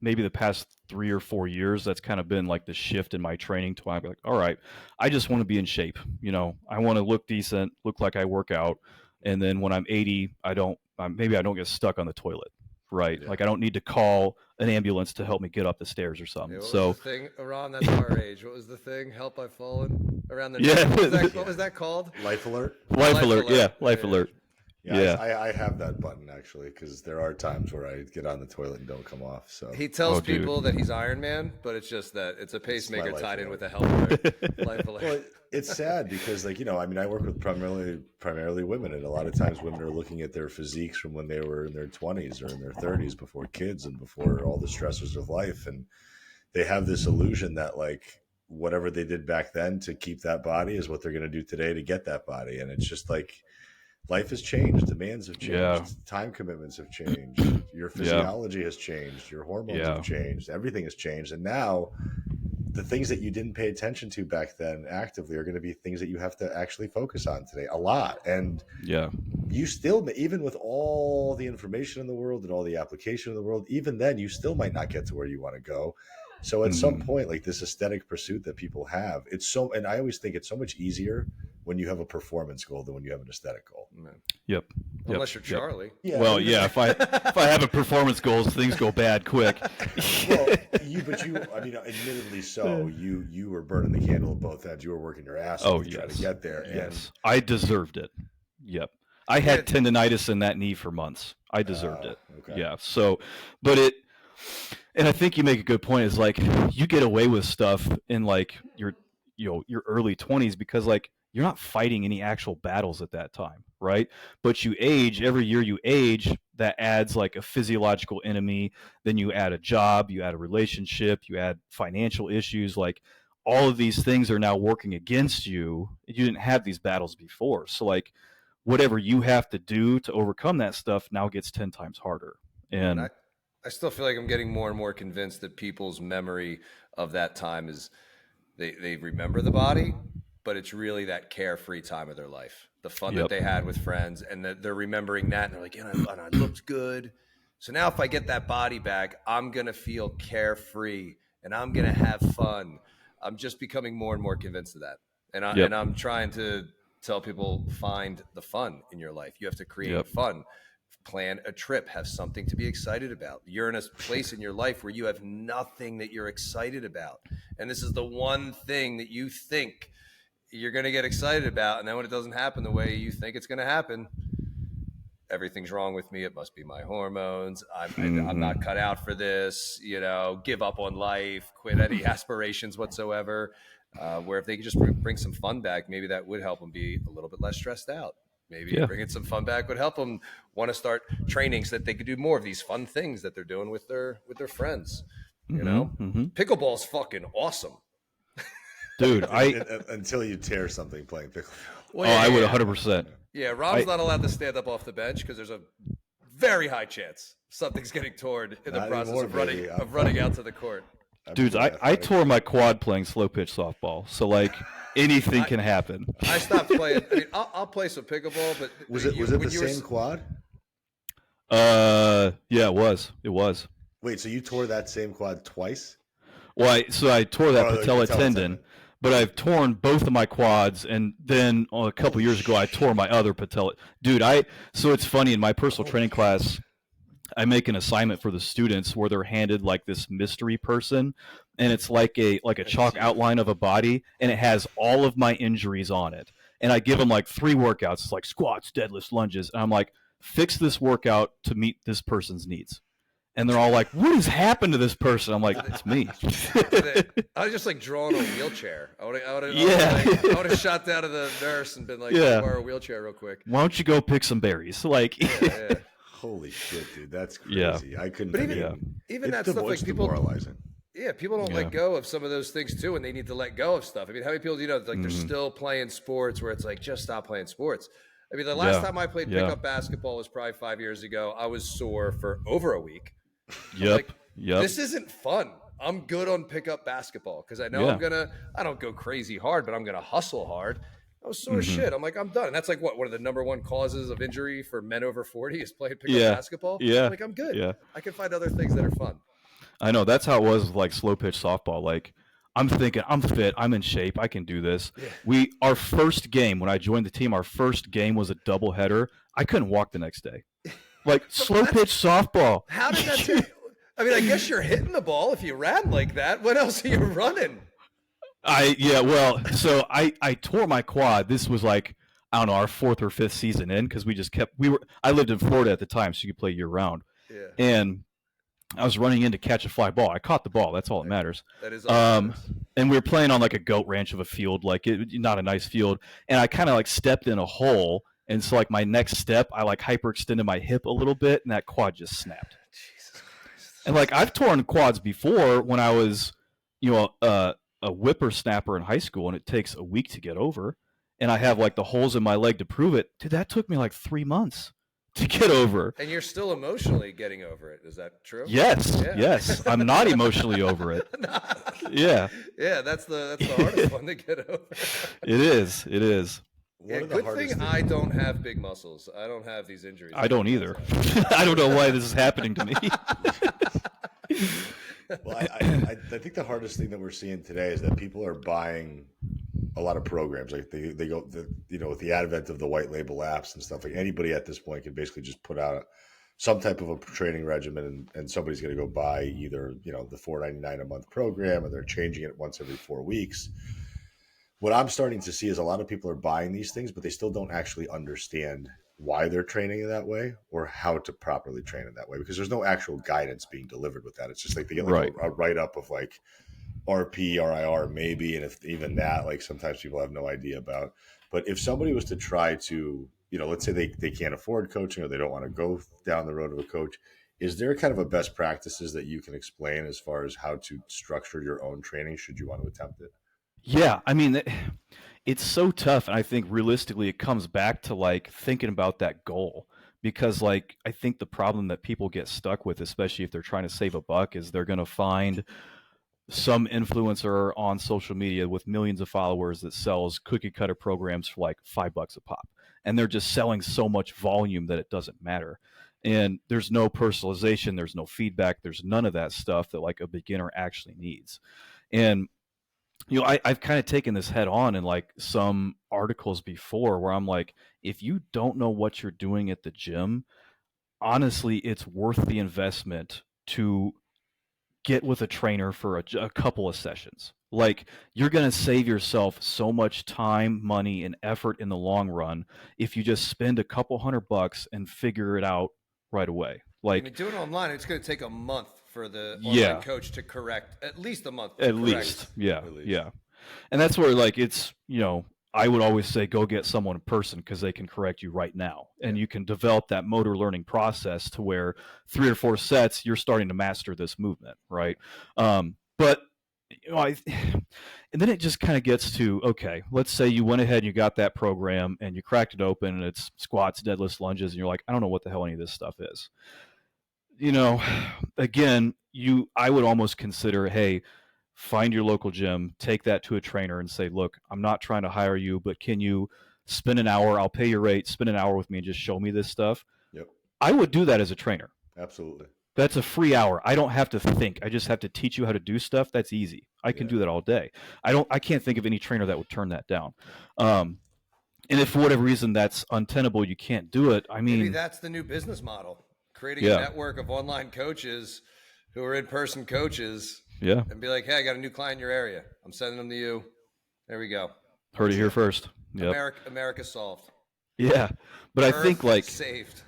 maybe the past 3 or 4 years, that's kind of been like the shift in my training to where I'm like, all right, I just want to be in shape. You know, I want to look decent, look like I work out. And then when I'm 80, maybe I don't get stuck on the toilet, right? Yeah. Like I don't need to call an ambulance to help me get up the stairs or something. Yeah, what was the thing, Ron, that's our age. What was the thing? Help, I've fallen around the neck. Yeah. What was that called? Life alert? Life alert. Yeah, life alert. Yeah. I have that button actually, because there are times where I get on the toilet and don't come off. So he tells people that he's Iron Man, but it's just that it's a pacemaker tied in with a helmet. Life alert. Well, it's sad because, like, you know, I mean, I work with primarily women, and a lot of times women are looking at their physiques from when they were in their 20s or in their 30s, before kids and before all the stressors of life, and they have this illusion that like whatever they did back then to keep that body is what they're going to do today to get that body, and it's just like. Life has changed. Demands have changed. Yeah. Time commitments have changed. Your physiology has changed. Your hormones have changed. Everything has changed. And now the things that you didn't pay attention to back then actively are going to be things that you have to actually focus on today a lot. And you still, even with all the information in the world and all the application in the world, even then you still might not get to where you want to go. So at some point, like this aesthetic pursuit that people have, and I always think it's so much easier when you have a performance goal than when you have an aesthetic goal. Yep. Unless you're Charlie. Yeah. Well, yeah. If I have a performance goals, things go bad quick. Well, I mean, admittedly so. You were burning the candle at both ends. You were working your ass off to try to get there. Yes, I deserved it. Yep. I had tendonitis in that knee for months. I deserved it. Okay. Yeah. So, and I think you make a good point. Is like you get away with stuff in like your early 20s because like you're not fighting any actual battles at that time, right? But you age, every year you age, that adds like a physiological enemy. Then you add a job, you add a relationship, you add financial issues. Like all of these things are now working against you. You didn't have these battles before. So like whatever you have to do to overcome that stuff now gets 10 times harder. And I still feel like I'm getting more and more convinced that people's memory of that time is they remember the body, but it's really that carefree time of their life, the fun that they had with friends, and that they're remembering that, and they're like, and I looked good. So now if I get that body back, I'm going to feel carefree, and I'm going to have fun. I'm just becoming more and more convinced of that. And I'm trying to tell people, find the fun in your life. You have to create fun. plan a trip, have something to be excited about. You're in a place in your life where you have nothing that you're excited about. And this is the one thing that you think you're going to get excited about. And then when it doesn't happen the way you think it's going to happen, everything's wrong with me. It must be my hormones. I'm not cut out for this, give up on life, quit any aspirations whatsoever. Where if they could just bring some fun back, maybe that would help them be a little bit less stressed out. Maybe bringing some fun back would help them want to start training so that they could do more of these fun things that they're doing with their friends. Pickleball's fucking awesome. Dude, until you tear something playing pickleball. Well, I would 100%. Yeah, Rob's not allowed to stand up off the bench because there's a very high chance something's getting torn in the process of running out to the court. Dudes, I tore my quad playing slow pitch softball, so like anything can happen. I stopped playing. I mean, I'll play some pickleball, but was it the same quad? Yeah, it was. It was. Wait, so you tore that same quad twice? Well, I tore that patella tendon, but I've torn both of my quads, and then a couple years ago I tore my other patella. Dude, so it's funny, in my personal training class, I make an assignment for the students where they're handed like this mystery person, and it's like a chalk outline of a body, and it has all of my injuries on it. And I give them like 3 workouts. It's like squats, deadlifts, lunges. And I'm like, fix this workout to meet this person's needs. And they're all like, what has happened to this person? I'm like, it's me. I was just like drawing a wheelchair. I would have shot down to the nurse and been like, borrow a wheelchair real quick. Why don't you go pick some berries? Like, holy shit, dude, that's crazy. I couldn't. But even that stuff, like people demoralizing. Yeah, people don't let go of some of those things too, and they need to let go of stuff. I mean, how many people do you know like they're still playing sports where it's like just stop playing sports? I mean, the last time I played pickup basketball was probably 5 years ago. I was sore for over a week. Yep. This isn't fun. I'm good on pickup basketball because I know I don't go crazy hard, but I'm gonna hustle hard. I was sore as shit. I'm like, I'm done. And that's like one of the number one causes of injury for men over 40 is playing pickup basketball. Yeah. I'm like, I'm good. Yeah. I can find other things that are fun. I know. That's how it was with like slow pitch softball. Like, I'm thinking, I'm fit, I'm in shape, I can do this. Yeah. Our first game, when I joined the team, our first game was a doubleheader. I couldn't walk the next day. Like, slow pitch softball. How did that take? I mean, I guess you're hitting the ball if you ran like that. What else are you running? So I tore my quad. This was like, I don't know, our 4th or 5th season in, because I lived in Florida at the time, so you could play year round. Yeah. And I was running in to catch a fly ball. I caught the ball. That's all that matters. That is all that matters. And we were playing on like a goat ranch of a field, not a nice field. And I kind of like stepped in a hole. And so like my next step, I like hyperextended my hip a little bit, and that quad just snapped. Jesus Christ. And like I've torn quads before when I was, a whippersnapper in high school, and it takes a week to get over. And I have like the holes in my leg to prove it. Dude, that took me like 3 months to get over. And you're still emotionally getting over it. Is that true? Yes. Yeah. Yes. I'm not emotionally over it. Yeah. Yeah, that's the hardest one to get over. It is. Yeah, good thing I don't have big muscles. I don't have these injuries. I don't either. I don't know why this is happening to me. Well, I think the hardest thing that we're seeing today is that people are buying a lot of programs. Like they go, with the advent of the white label apps and stuff, like anybody at this point can basically just put out some type of a training regimen, and somebody's going to go buy either, the $4.99 a month program, or they're changing it once every 4 weeks. What I'm starting to see is a lot of people are buying these things, but they still don't actually understand why they're training in that way or how to properly train in that way, because there's no actual guidance being delivered with that. It's just like they get like a write-up of like RP, RIR maybe, and if even that, like sometimes people have no idea about. But if somebody was to try to, let's say they can't afford coaching or they don't want to go down the road of a coach, is there kind of a best practices that you can explain as far as how to structure your own training should you want to attempt it? Yeah, I mean, it's so tough, and I think realistically it comes back to like thinking about that goal, because like I think the problem that people get stuck with, especially if they're trying to save a buck, is they're going to find some influencer on social media with millions of followers that sells cookie cutter programs for like $5 a pop, and they're just selling so much volume that it doesn't matter. And there's no personalization, there's no feedback, there's none of that stuff that like a beginner actually needs. And I've kind of taken this head on in like some articles before where I'm like, if you don't know what you're doing at the gym, honestly, it's worth the investment to get with a trainer for a couple of sessions. Like, you're going to save yourself so much time, money, and effort in the long run if you just spend a couple $100 and figure it out right away. I Like, mean, doing it online, it's going to take a month for the online yeah, coach to correct, at least a month to at correct. least, yeah, At least. yeah. And that's where, like, it's, I would always say go get someone in person because they can correct you right now. And you can develop that motor learning process to where 3 or 4 sets, you're starting to master this movement, right? But, and then it just kind of gets to, okay, let's say you went ahead and you got that program and you cracked it open and it's squats, deadlifts, lunges, and you're like, I don't know what the hell any of this stuff is. Again, I would almost consider, hey, find your local gym, take that to a trainer and say, look, I'm not trying to hire you, but can you spend an hour? I'll pay your rate, spend an hour with me and just show me this stuff. Yep. I would do that as a trainer. Absolutely. That's a free hour. I don't have to think. I just have to teach you how to do stuff. That's easy. I can do that all day. I can't think of any trainer that would turn that down. And if for whatever reason that's untenable, you can't do it. I mean, maybe that's the new business model. Creating a network of online coaches who are in-person coaches. Yeah. And be like, hey, I got a new client in your area. I'm sending them to you. There we go. Heard it here first. Yep. America solved. Yeah. But I think like saved.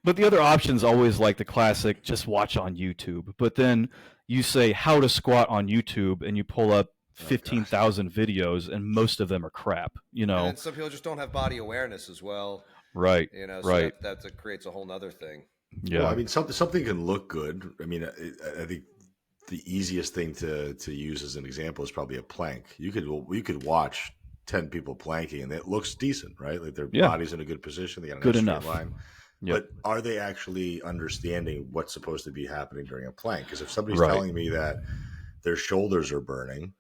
But the other option is always like the classic, just watch on YouTube. But then you say how to squat on YouTube and you pull up 15,000 videos and most of them are crap, And some people just don't have body awareness as well. Right. So right. that creates a whole nother thing. Yeah. Well, I mean, something can look good. I mean, I think the easiest thing to use as an example is probably a plank. You could watch 10 people planking and it looks decent, right? Like their body's in a good position. They got a good nice enough line. Yep. But are they actually understanding what's supposed to be happening during a plank? Because if somebody's telling me that their shoulders are burning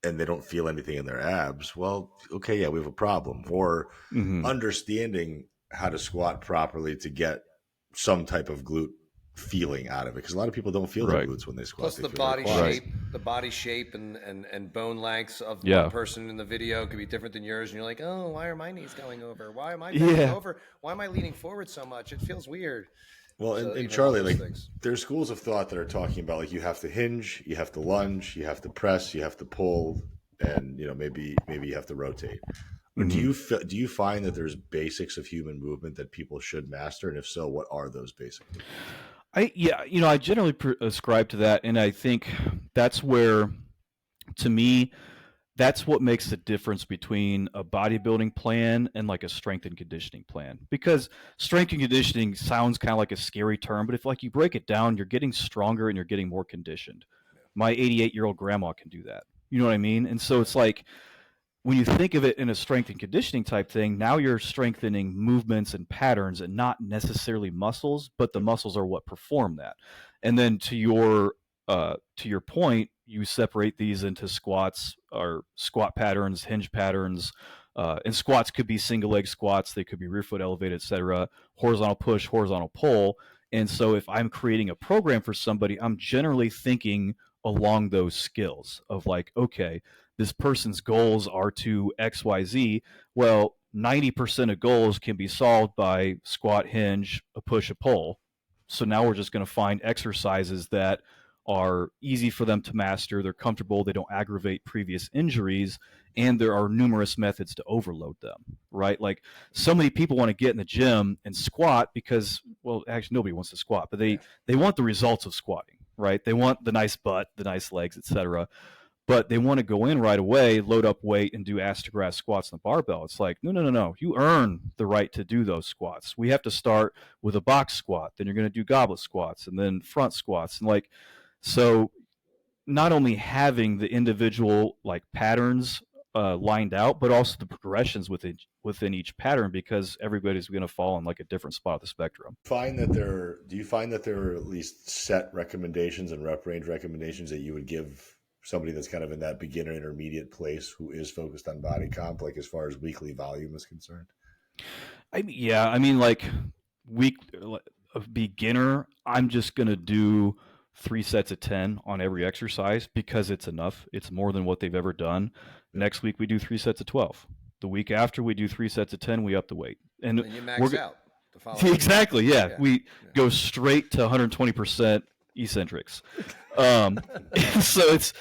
and they don't feel anything in their abs, well, okay, yeah, we have a problem. Or understanding how to squat properly to get some type of glute feeling out of it, because a lot of people don't feel their glutes when they squat. Plus the body shape and bone lengths of one person in the video could be different than yours, and you're like, oh, why are my knees going over? Why am I bending over? Why am I leaning forward so much? It feels weird. Well, and Charlie, like there's schools of thought that are talking about like you have to hinge, you have to lunge, you have to press, you have to pull, and maybe you have to rotate. Do you find that there's basics of human movement that people should master, and if so, what are those basic movements? I generally ascribe to that, and I think that's where, to me, that's what makes the difference between a bodybuilding plan and like a strength and conditioning plan. Because strength and conditioning sounds kind of like a scary term, but if like you break it down, you're getting stronger and you're getting more conditioned. My 88-year-old grandma can do that. You know what I mean? And so it's like, when you think of it in a strength and conditioning type thing, now you're strengthening movements and patterns and not necessarily muscles, but the muscles are what perform that. And then to your point, you separate these into squats or squat patterns, hinge patterns, and squats could be single leg squats. They could be rear foot elevated, etc. Horizontal push, horizontal pull. And so if I'm creating a program for somebody, I'm generally thinking along those skills of like, okay, this person's goals are to XYZ. Well, 90% of goals can be solved by squat, hinge, a push, a pull. So now we're just going to find exercises that are easy for them to master. They're comfortable. They don't aggravate previous injuries. And there are numerous methods to overload them, right? Like so many people want to get in the gym and squat because, well, actually nobody wants to squat, but they want the results of squatting, right? They want the nice butt, the nice legs, etc. But they want to go in right away, load up weight, and do ass to grass squats on the barbell. It's like, no. You earn the right to do those squats. We have to start with a box squat. Then you're going to do goblet squats and then front squats. And like, so not only having the individual like patterns lined out, but also the progressions within each pattern, because everybody's going to fall in like a different spot of the spectrum. Do you find that there are at least set recommendations and rep range recommendations that you would give somebody that's kind of in that beginner intermediate place who is focused on body comp, like as far as weekly volume is concerned? I mean, like a beginner, I'm just going to do 3 sets of 10 on every exercise because it's enough. It's more than what they've ever done. Next week, we do 3 sets of 12. The week after, we do 3 sets of 10, we up the weight. And you max out. the following. Exactly. Yeah. Yeah. We go straight to 120% eccentrics. So it's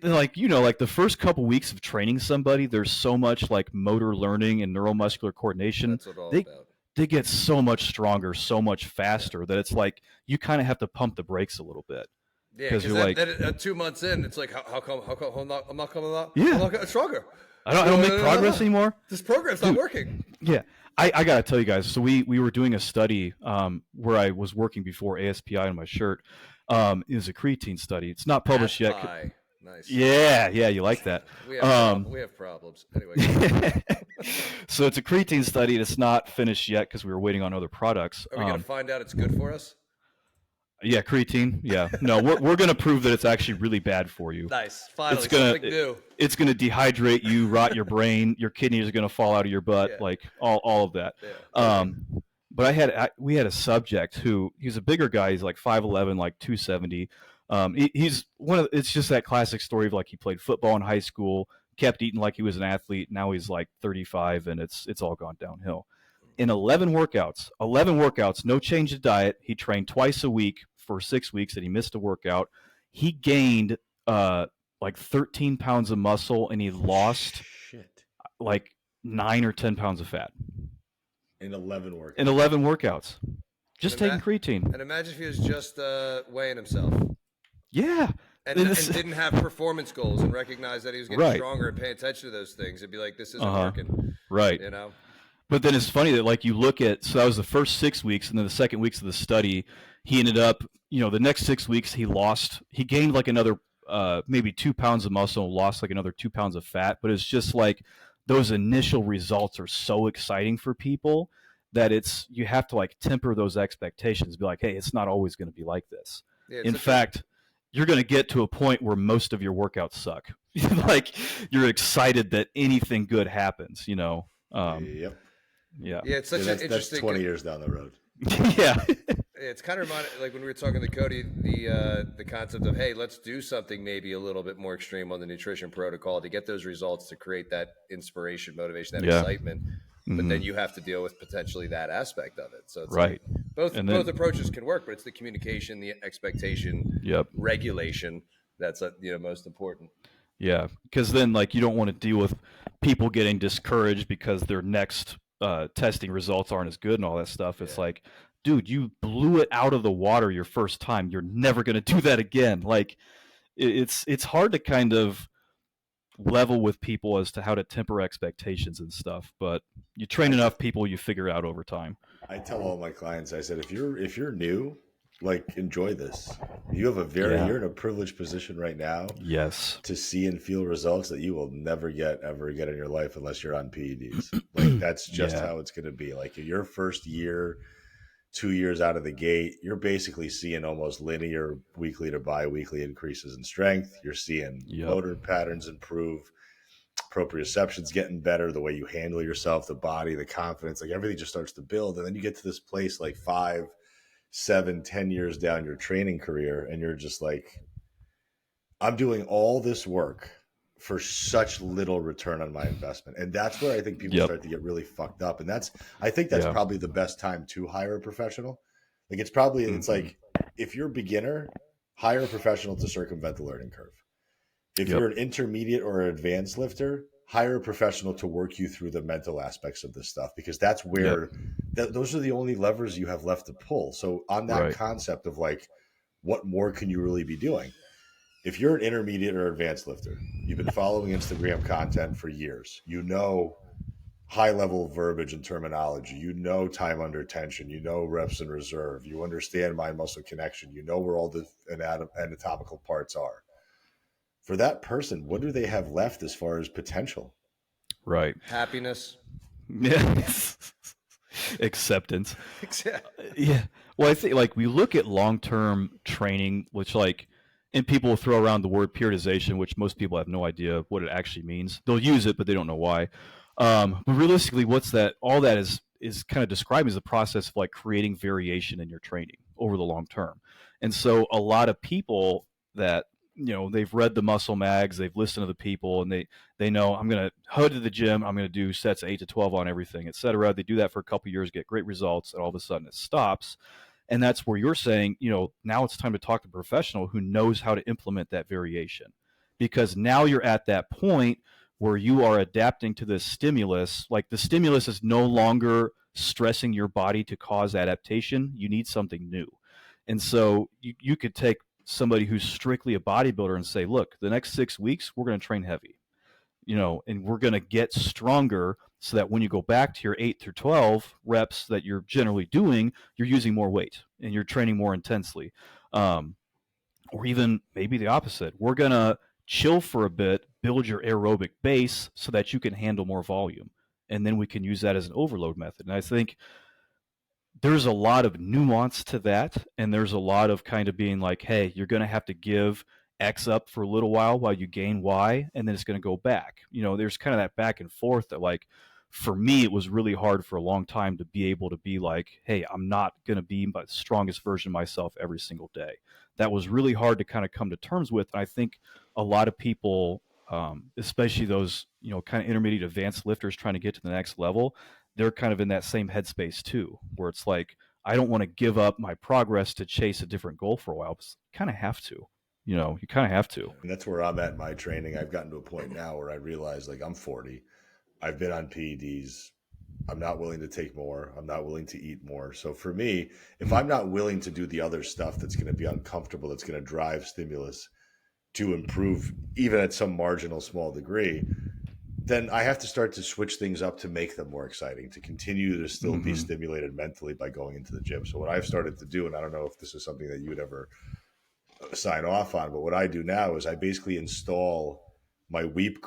like, like the first couple weeks of training somebody, there's so much like motor learning and neuromuscular coordination. That's what it's all about. They get so much stronger, so much faster that it's like you kind of have to pump the brakes a little bit. Yeah, because then 2 months in, it's like, how come I'm not coming out? Yeah. I'm not getting stronger. I don't make progress anymore. This program's not working. Yeah. I got to tell you guys, so we were doing a study where I was working before ASPI on my shirt. It was a creatine study. It's not published yet. Nice. Yeah, you like that. We have problems. Anyway. So it's a creatine study. It's not finished yet because we were waiting on other products. Are we going to find out it's good for us? Yeah, creatine. Yeah. No, we're going to prove that it's actually really bad for you. Nice. Finally, something new. It's going to dehydrate you, rot your brain, your kidneys are going to fall out of your butt, like all of that. Yeah. But we had a subject he's a bigger guy. He's like 5'11", like 270. He's it's just that classic story of like he played football in high school, kept eating like he was an athlete. Now he's like 35 and it's all gone downhill. In 11 workouts, no change of diet. He trained twice a week for 6 weeks and he missed a workout. He gained like 13 pounds of muscle and he lost like 9 or 10 pounds of fat. In 11 workouts. Just taking creatine. And imagine if he was just weighing himself. Yeah. And didn't have performance goals and recognize that he was getting stronger and paying attention to those things. It'd be like, this isn't working. Right. But then it's funny that like you look at, so that was the first 6 weeks, and then the second weeks of the study, he ended up, the next 6 weeks he gained like another maybe 2 pounds of muscle, lost like another 2 pounds of fat. But it's just like those initial results are so exciting for people that you have to like temper those expectations. Be like, hey, it's not always going to be like this. Yeah, in fact, you're going to get to a point where most of your workouts suck. Like you're excited that anything good happens, Yep. Yeah, it's such an interesting. That's 20 years down the road. Yeah. It's kind of reminded, like when we were talking to Cody, the concept of, hey, let's do something maybe a little bit more extreme on the nutrition protocol to get those results, to create that inspiration, motivation, that excitement. But then you have to deal with potentially that aspect of it. So it's like both approaches can work, but it's the communication, the expectation, regulation that's most important. Yeah, because then like you don't want to deal with people getting discouraged because their next testing results aren't as good and all that stuff. It's like, dude, you blew it out of the water your first time. You're never going to do that again. Like it's hard to kind of level with people as to how to temper expectations and stuff, but you train enough people, you figure it out over time. I tell all my clients, I said, if you're new, like, enjoy this. You have you're in a privileged position right now. Yes. To see and feel results that you will never ever get in your life unless you're on PEDs. Like that's just how it's going to be. Like your first year, 2 years out of the gate, you're basically seeing almost linear weekly to bi-weekly increases in strength. You're seeing motor patterns improve, proprioception's getting better, the way you handle yourself, the body, the confidence, like everything just starts to build. And then you get to this place like 5, 7, 10 years down your training career, and you're just like, I'm doing all this work for such little return on my investment. And that's where I think people start to get really fucked up. And I think that's probably the best time to hire a professional. Like it's probably, it's like, if you're a beginner, hire a professional to circumvent the learning curve. If you're an intermediate or an advanced lifter, hire a professional to work you through the mental aspects of this stuff, because that's where those are the only levers you have left to pull. So on that concept of like, what more can you really be doing? If you're an intermediate or advanced lifter, you've been following Instagram content for years, high level verbiage and terminology, time under tension, reps in reserve, you understand mind muscle connection, where all the anatomical parts are. For that person, what do they have left as far as potential? Right. Happiness. Yeah. Acceptance. Yeah. Well, I think like we look at long-term training, which and people will throw around the word periodization, which most people have no idea what it actually means. They'll use it, but they don't know why. But realistically, what's that? All that is kind of described as a process of like creating variation in your training over the long term. And so a lot of people that they've read the muscle mags, they've listened to the people, and they know I'm going to head to the gym, I'm going to do sets of 8 to 12 on everything, etc. They do that for a couple years, get great results, and all of a sudden it stops. And that's where you're saying, now it's time to talk to a professional who knows how to implement that variation. Because now you're at that point where you are adapting to this stimulus. Like, the stimulus is no longer stressing your body to cause adaptation. You need something new. And so you could take somebody who's strictly a bodybuilder and say, look, the next 6 weeks, we're going to train heavy, and we're going to get stronger so that when you go back to your 8 through 12 reps that you're generally doing, you're using more weight and you're training more intensely. Or even maybe the opposite. We're going to chill for a bit, build your aerobic base so that you can handle more volume. And then we can use that as an overload method. And I think there's a lot of nuance to that. And there's a lot of kind of being like, hey, you're going to have to give X up for a little while you gain Y, and then it's going to go back. There's kind of that back and forth that, like, for me, it was really hard for a long time to be able to be like, hey, I'm not going to be the strongest version of myself every single day. That was really hard to kind of come to terms with. And I think a lot of people, especially those, kind of intermediate advanced lifters trying to get to the next level, they're kind of in that same headspace too, where it's like, I don't want to give up my progress to chase a different goal for a while. But you kind of have to. You kind of have to. And that's where I'm at in my training. I've gotten to a point now where I realize, like, I'm 40. I've been on PEDs. I'm not willing to take more. I'm not willing to eat more. So for me, if I'm not willing to do the other stuff that's going to be uncomfortable, that's going to drive stimulus to improve even at some marginal small degree, then I have to start to switch things up to make them more exciting, to continue to still be stimulated mentally by going into the gym. So what I've started to do, and I don't know if this is something that you would ever sign off on, but what I do now is I basically install my weak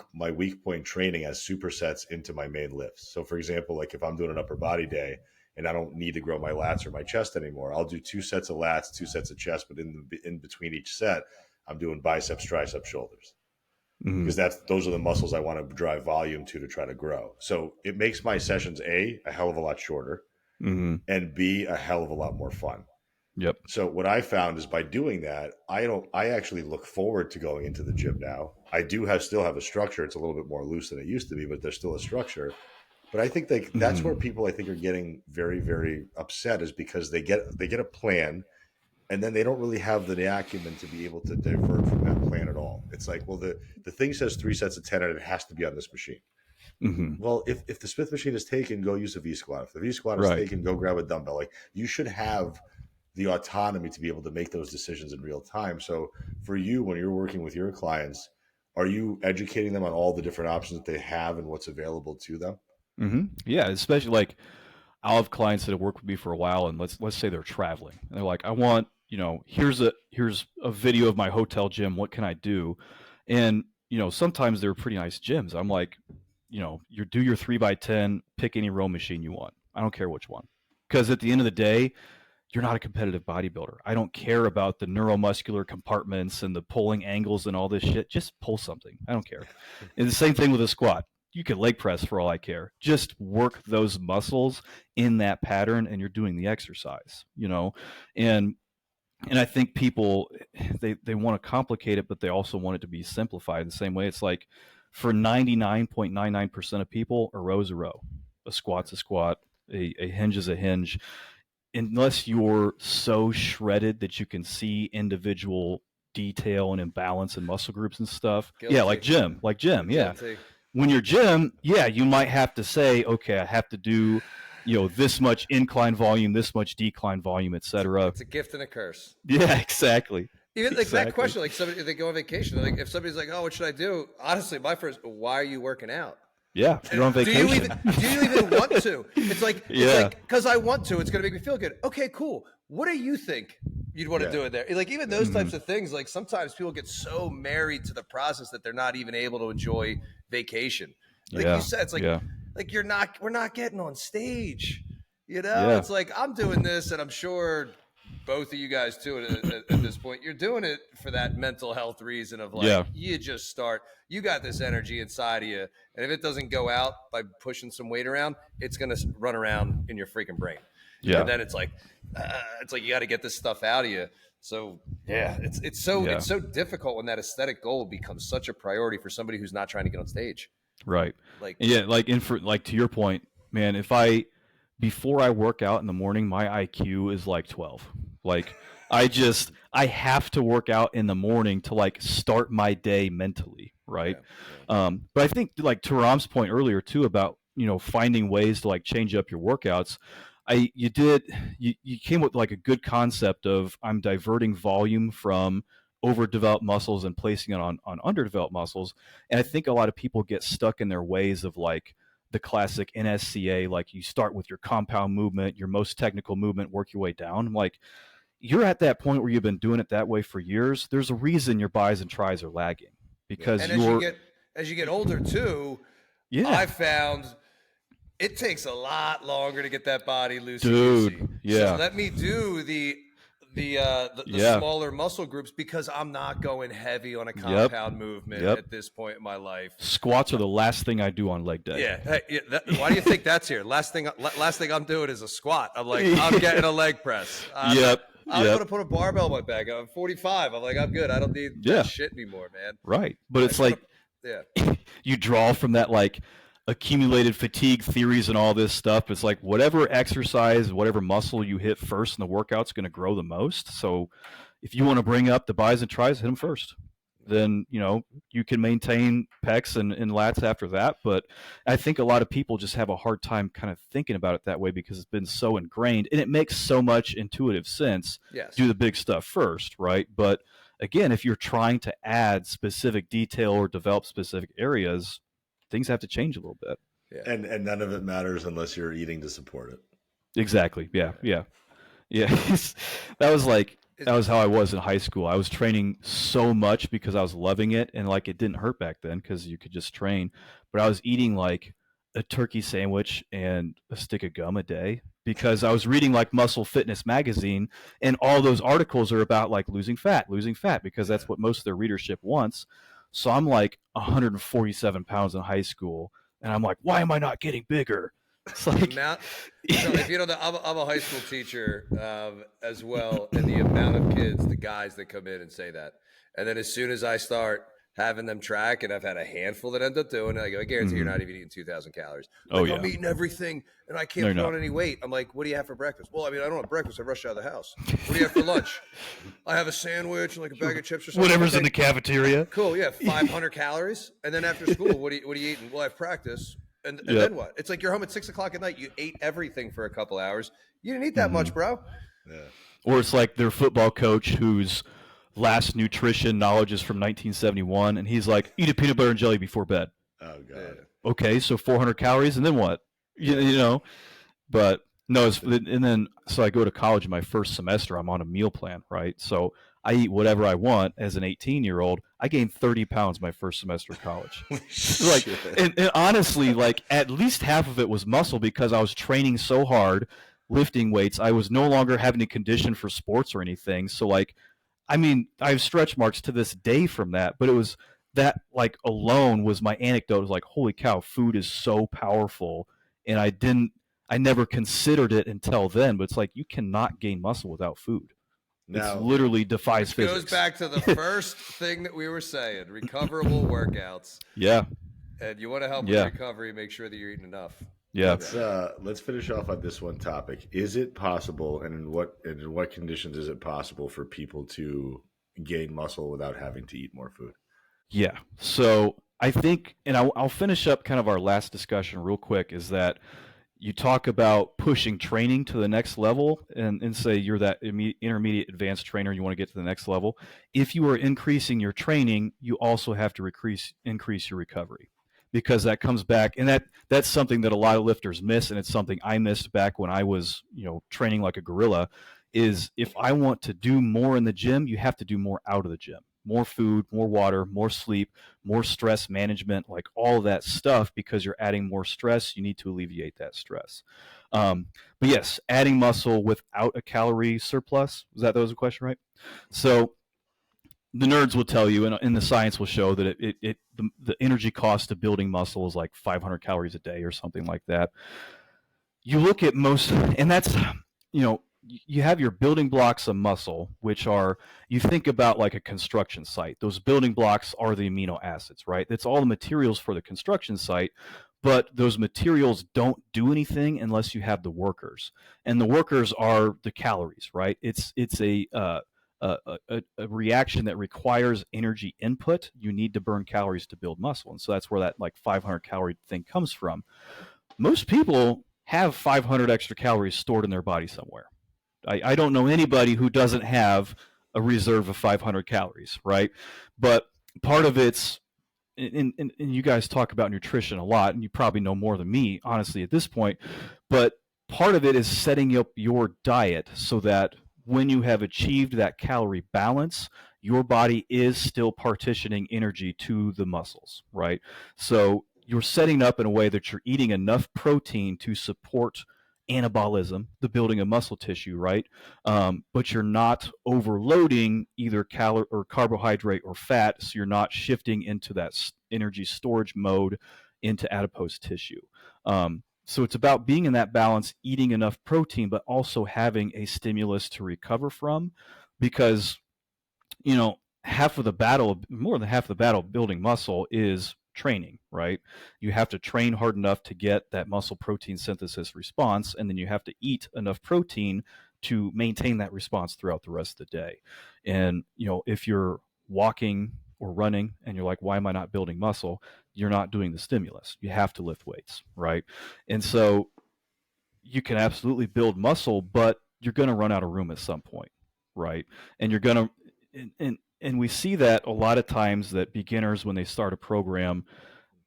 point training as supersets into my main lifts. So for example, like if I'm doing an upper body day and I don't need to grow my lats or my chest anymore, I'll do 2 sets of lats, 2 sets of chest, but in between each set, I'm doing biceps, triceps, shoulders. Because those are the muscles I want to drive volume to try to grow. So it makes my sessions a hell of a lot shorter, and B, a hell of a lot more fun. Yep. So what I found is by doing that, I actually look forward to going into the gym now. I do still have a structure. It's a little bit more loose than it used to be, but there's still a structure. But I think that's where people, I think, are getting very, very upset, is because they get a plan, and then they don't really have the acumen to be able to divert from that plan at all. It's like, well, the thing says 3 sets of 10 and it has to be on this machine. Well, if the Smith machine is taken, go use a V squat. If the V squat is taken, go grab a dumbbell. Like, you should have the autonomy to be able to make those decisions in real time. So for you, when you're working with your clients, are you educating them on all the different options that they have and what's available to them? Yeah, especially like I'll have clients that have worked with me for a while, and let's say they're traveling, and they're like, I want, here's a video of my hotel gym. What can I do? And sometimes they're pretty nice gyms. I'm like, you do your 3x10, pick any row machine you want. I don't care which one, because at the end of the day, you're not a competitive bodybuilder. I don't care about the neuromuscular compartments and the pulling angles and all this shit. Just pull something. I don't care. And the same thing with a squat. You can leg press for all I care. Just work those muscles in that pattern, and you're doing the exercise, And I think people, they want to complicate it, but they also want it to be simplified in the same way. It's like, for 99.99% of people, a row is a row. A squat's a squat. A hinge is a hinge. Unless you're so shredded that you can see individual detail and imbalance in muscle groups and stuff. Guilty. Yeah, like gym. Yeah. Guilty. When you're gym, yeah, you might have to say, okay, I have to do, this much incline volume, this much decline volume, etc. It's a gift and a curse. Yeah, exactly. Even like that question, like somebody, if they go on vacation, like if somebody's like, oh, what should I do? Honestly, my first, why are you working out? Yeah, you're on vacation. Do you even want to? It's like, because I want to. It's going to make me feel good. Okay, cool. What do you think you'd want to do in there? Like, even those types of things, like sometimes people get so married to the process that they're not even able to enjoy vacation. Like you said, it's like, like we're not getting on stage. It's like, I'm doing this, and I'm sure both of you guys too at this point, you're doing it for that mental health reason of like, you got this energy inside of you, and if it doesn't go out by pushing some weight around, it's going to run around in your freaking brain. And then it's like you got to get this stuff out of you. So yeah, it's so difficult when that aesthetic goal becomes such a priority for somebody who's not trying to get on stage. Right. Like, Yeah, like to your point, man, before I work out in the morning, my IQ is like 12. Like I have to work out in the morning to like start my day mentally, right? But I think like to Ram's point earlier too about, finding ways to like change up your workouts. You came with like a good concept of I'm diverting volume from overdeveloped muscles and placing it on underdeveloped muscles. And I think a lot of people get stuck in their ways of like the classic NSCA, like you start with your compound movement, your most technical movement, work your way down. I'm like, you're at that point where you've been doing it that way for years. There's a reason your bis and tris are lagging because and as you get older too, I found it takes a lot longer to get that body loosey. Dude, yeah. So let me do the smaller muscle groups because I'm not going heavy on a compound movement at this point in my life. Squats are the last thing I do on leg day. Yeah. Why do you think that's here? Last thing I'm doing is a squat. I'm like, I'm getting a leg press. I'm going to put a barbell on my back. I'm 45. I'm like, I'm good. I don't need that shit anymore, man. Right. But it's like, you draw from that like accumulated fatigue theories and all this stuff. It's like whatever exercise, whatever muscle you hit first in the workout's going to grow the most. So if you want to bring up the bis and tris, hit them first. Then, you can maintain pecs and lats after that. But I think a lot of people just have a hard time kind of thinking about it that way because it's been so ingrained and it makes so much intuitive sense. Yes. Do the big stuff first, right? But again, if you're trying to add specific detail or develop specific areas, things have to change a little bit. Yeah. And none of it matters unless you're eating to support it. Exactly. Yeah. That was how I was in high school. I was training so much because I was loving it, and like it didn't hurt back then because you could just train. But I was eating like a turkey sandwich and a stick of gum a day because I was reading like Muscle Fitness magazine, and all those articles are about like losing fat because that's what most of their readership wants. So I'm like 147 pounds in high school, and I'm like, why am I not getting bigger? It's like, if you know that I'm a high school teacher as well, and the amount of kids, the guys that come in and say that, and then as soon as I start having them track, and I've had a handful that end up doing it, I go, I guarantee you're not even eating 2,000 calories. Like, I'm eating everything, and I can't put on any weight. I'm like, what do you have for breakfast? Well, I mean, I don't have breakfast. I rush out of the house. What do you have for lunch? I have a sandwich and like a bag of chips or something. Whatever's in the cafeteria. Cool, 500 calories. And then after school, what are you eating? Well, I have practice. And then what? It's like you're home at 6 o'clock at night. You ate everything for a couple hours. You didn't eat that much, bro. Yeah. Or it's like their football coach whose last nutrition knowledge is from 1971, and he's like, eat a peanut butter and jelly before bed. Oh, God. Okay, so 400 calories, and then what? But no, and then so I go to college in my first semester. I'm on a meal plan, right? So I eat whatever I want as an 18-year-old. I gained 30 pounds my first semester of college. Like, and honestly, like at least half of it was muscle because I was training so hard, lifting weights. I was no longer having to condition for sports or anything. So like, I mean, I have stretch marks to this day from that, but it was that like alone was my anecdote. It was like, holy cow, food is so powerful. And I never considered it until then, but it's like, you cannot gain muscle without food. It literally defies physics. It goes back to the first thing that we were saying, recoverable workouts. Yeah. And you want to help with recovery, make sure that you're eating enough. Yeah. Let's finish off on this one topic. Is it possible, and in what conditions is it possible for people to gain muscle without having to eat more food? Yeah. So I think, and I'll finish up kind of our last discussion real quick, is that you talk about pushing training to the next level and say you're that intermediate advanced trainer, you want to get to the next level. If you are increasing your training, you also have to increase your recovery, because that comes back, and that's something that a lot of lifters miss, and it's something I missed back when I was, training like a gorilla, is if I want to do more in the gym, you have to do more out of the gym. More food, more water, more sleep, more stress management, like all that stuff, because you're adding more stress. You need to alleviate that stress. But yes, adding muscle without a calorie surplus. That was a question, right? So the nerds will tell you, and the science will show that the energy cost of building muscle is like 500 calories a day or something like that. You look at most, and that's, you have your building blocks of muscle, which are, you think about like a construction site. Those building blocks are the amino acids, right? It's all the materials for the construction site, but those materials don't do anything unless you have the workers, and the workers are the calories, right? It's a reaction that requires energy input. You need to burn calories to build muscle, and so that's where that like 500 calorie thing comes from. Most people have 500 extra calories stored in their body somewhere. I don't know anybody who doesn't have a reserve of 500 calories, right? But part of it's, and you guys talk about nutrition a lot, and you probably know more than me, honestly, at this point, but part of it is setting up your diet so that when you have achieved that calorie balance, your body is still partitioning energy to the muscles, right? So you're setting up in a way that you're eating enough protein to support anabolism, the building of muscle tissue, right? But you're not overloading either calorie or carbohydrate or fat, so you're not shifting into that energy storage mode into adipose tissue. So it's about being in that balance, eating enough protein, but also having a stimulus to recover from, because, you know, more than half of the battle of building muscle is training, right? You have to train hard enough to get that muscle protein synthesis response, and then you have to eat enough protein to maintain that response throughout the rest of the day. And, you know, if you're walking or running and you're like, why am I not building muscle? You're not doing the stimulus. You have to lift weights, right? And so you can absolutely build muscle, but you're going to run out of room at some point, right? And you're going to, and we see that a lot of times that beginners, when they start a program,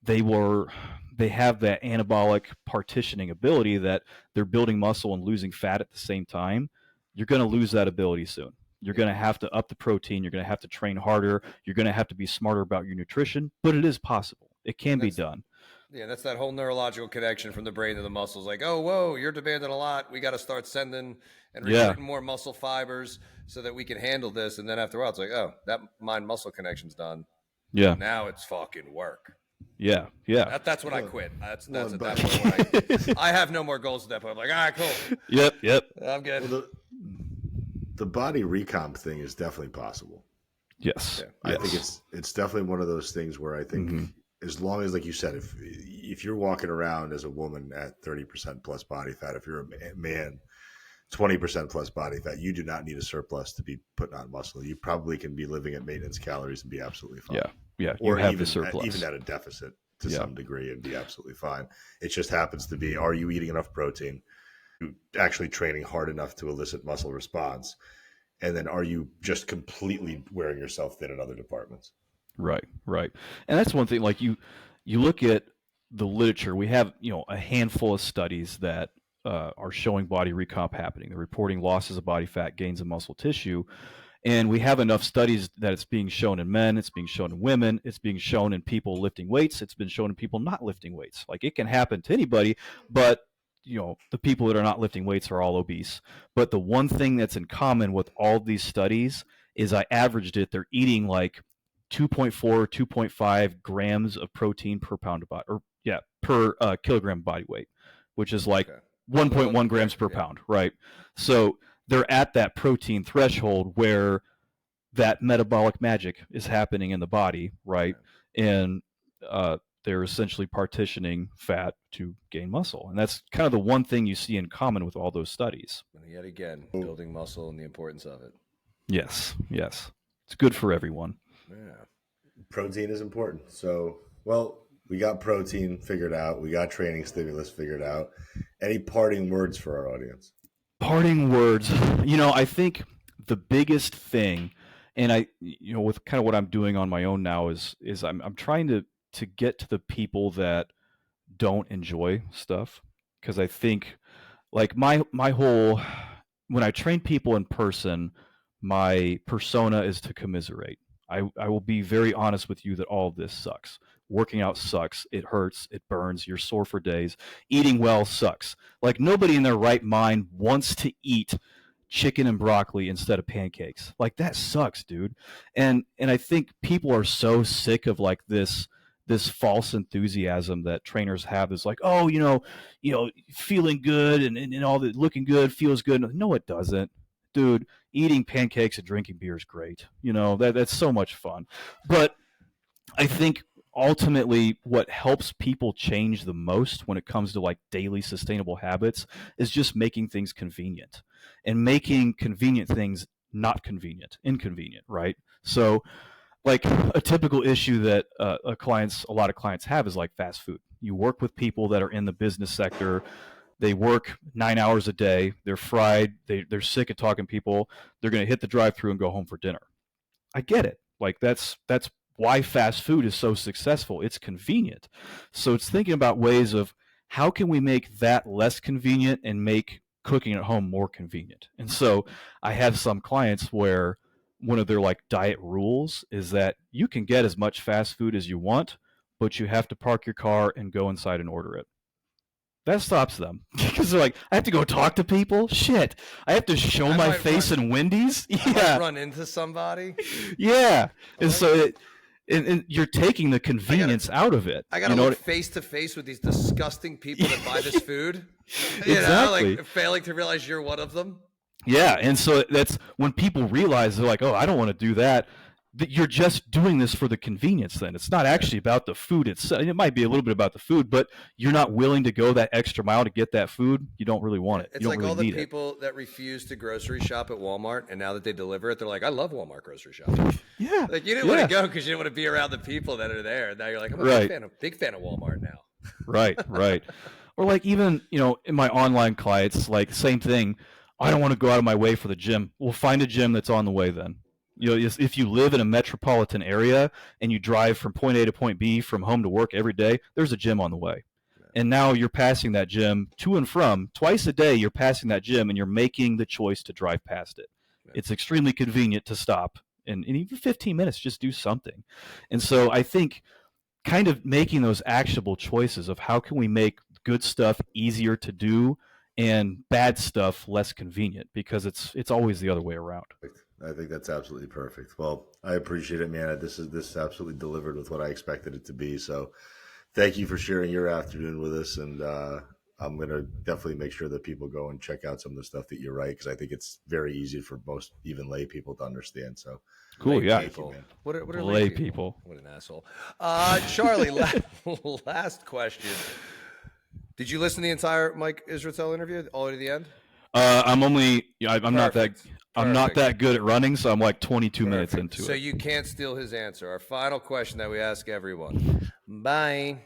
they have that anabolic partitioning ability that they're building muscle and losing fat at the same time. You're going to lose that ability soon. You're going to have to up the protein. You're going to have to train harder. You're going to have to be smarter about your nutrition, but it is possible. It can be done. Yeah, that's that whole neurological connection from the brain to the muscles. Like, oh, whoa, you're demanding a lot. We got to start sending and recruiting more muscle fibers so that we can handle this. And then after a while, it's like, oh, that mind-muscle connection's done. Yeah. Now it's fucking work. Yeah. That's when I quit. That's at that point when I have no more goals at that point. I'm like, all right, cool. Yep. I'm good. Well, the body recomp thing is definitely possible. Yes. I think it's definitely one of those things where I think as long as, like you said, if you're walking around as a woman at 30% plus body fat, if you're a man, 20% plus body fat, you do not need a surplus to be putting on muscle. You probably can be living at maintenance calories and be absolutely fine. Yeah. Or you have even, the surplus. even at a deficit to some degree and be absolutely fine. It just happens to be, are you eating enough protein? Actually training hard enough to elicit muscle response? And then are you just completely wearing yourself thin in other departments? Right. And that's one thing, like you look at the literature, we have, a handful of studies that are showing body recomp happening. They're reporting losses of body fat, gains of muscle tissue. And we have enough studies that it's being shown in men, it's being shown in women, it's being shown in people lifting weights, it's been shown in people not lifting weights. Like, it can happen to anybody, but the people that are not lifting weights are all obese. But the one thing that's in common with all these studies is, I averaged it, they're eating like 2.4, 2.5 grams of protein per pound of body, per kilogram body weight, which is like 1.1 grams per pound, right? So they're at that protein threshold where that metabolic magic is happening in the body, right? And they're essentially partitioning fat to gain muscle. And that's kind of the one thing you see in common with all those studies. And yet again, building muscle and the importance of it. Yes. It's good for everyone. Yeah. Protein is important. So, we got protein figured out. We got training stimulus figured out. Any parting words for our audience? Parting words. I think the biggest thing, and with kind of what I'm doing on my own now is I'm trying to get to the people that don't enjoy stuff. Because I think, like, my whole, when I train people in person, my persona is to commiserate. I will be very honest with you that all of this sucks. Working out sucks. It hurts. It burns. You're sore for days. Eating well sucks. Like, nobody in their right mind wants to eat chicken and broccoli instead of pancakes. Like, that sucks, dude. And I think people are so sick of like this this false enthusiasm that trainers have is like, oh, feeling good and all that, looking good feels good. No, it doesn't, dude. Eating pancakes and drinking beer is great. That's so much fun. But I think ultimately what helps people change the most when it comes to like daily sustainable habits is just making things convenient, and making convenient things not convenient, inconvenient, right? So like a typical issue that a lot of clients have is like fast food. You work with people that are in the business sector. They work 9 hours a day. They're fried. They're sick of talking to people. They're going to hit the drive-through and go home for dinner. I get it. Like that's why fast food is so successful. It's convenient. So it's thinking about ways of how can we make that less convenient and make cooking at home more convenient. And so I have some clients where one of their like diet rules is that you can get as much fast food as you want, but you have to park your car and go inside and order it. That stops them because they're like, I have to go talk to people. Shit, I have to show my face in Wendy's. I might run into somebody. Yeah, and so and you're taking the convenience out of it. I gotta look face to face with these disgusting people that buy this food. Exactly. Like failing to realize you're one of them. Yeah, and so that's when people realize, they're like, oh, I don't want to do that. You're just doing this for the convenience then. It's not actually about the food itself. It might be a little bit about the food, but you're not willing to go that extra mile to get that food. You don't really want it. It's like all the people that refuse to grocery shop at Walmart, and now that they deliver it, they're like, I love Walmart grocery shopping. Yeah. Like you didn't want to go because you didn't want to be around the people that are there. Now you're like, I'm a big fan of Walmart now. Right. Or like even, in my online clients, like same thing. I don't want to go out of my way for the gym. We'll find a gym that's on the way then. If you live in a metropolitan area and you drive from point A to point B from home to work every day, there's a gym on the way. And now you're passing that gym to and from twice a day. You're passing that gym and you're making the choice to drive past it. It's extremely convenient to stop and even 15 minutes, just do something. And so I think kind of making those actionable choices of how can we make good stuff easier to do and bad stuff less convenient, because it's always the other way around. I think that's absolutely perfect. Well, I appreciate it, man. This absolutely delivered with what I expected it to be. So thank you for sharing your afternoon with us. And I'm going to definitely make sure that people go and check out some of the stuff that you write, because I think it's very easy for most, even lay people, to understand. So cool. Yeah. People. What are lay people? What an asshole. Charlie, last question. Did you listen to the entire Mike Israetel interview all the way to the end? I'm not that good at running, so I'm like 22 minutes into it. So you can't steal his answer. Our final question that we ask everyone. Bye.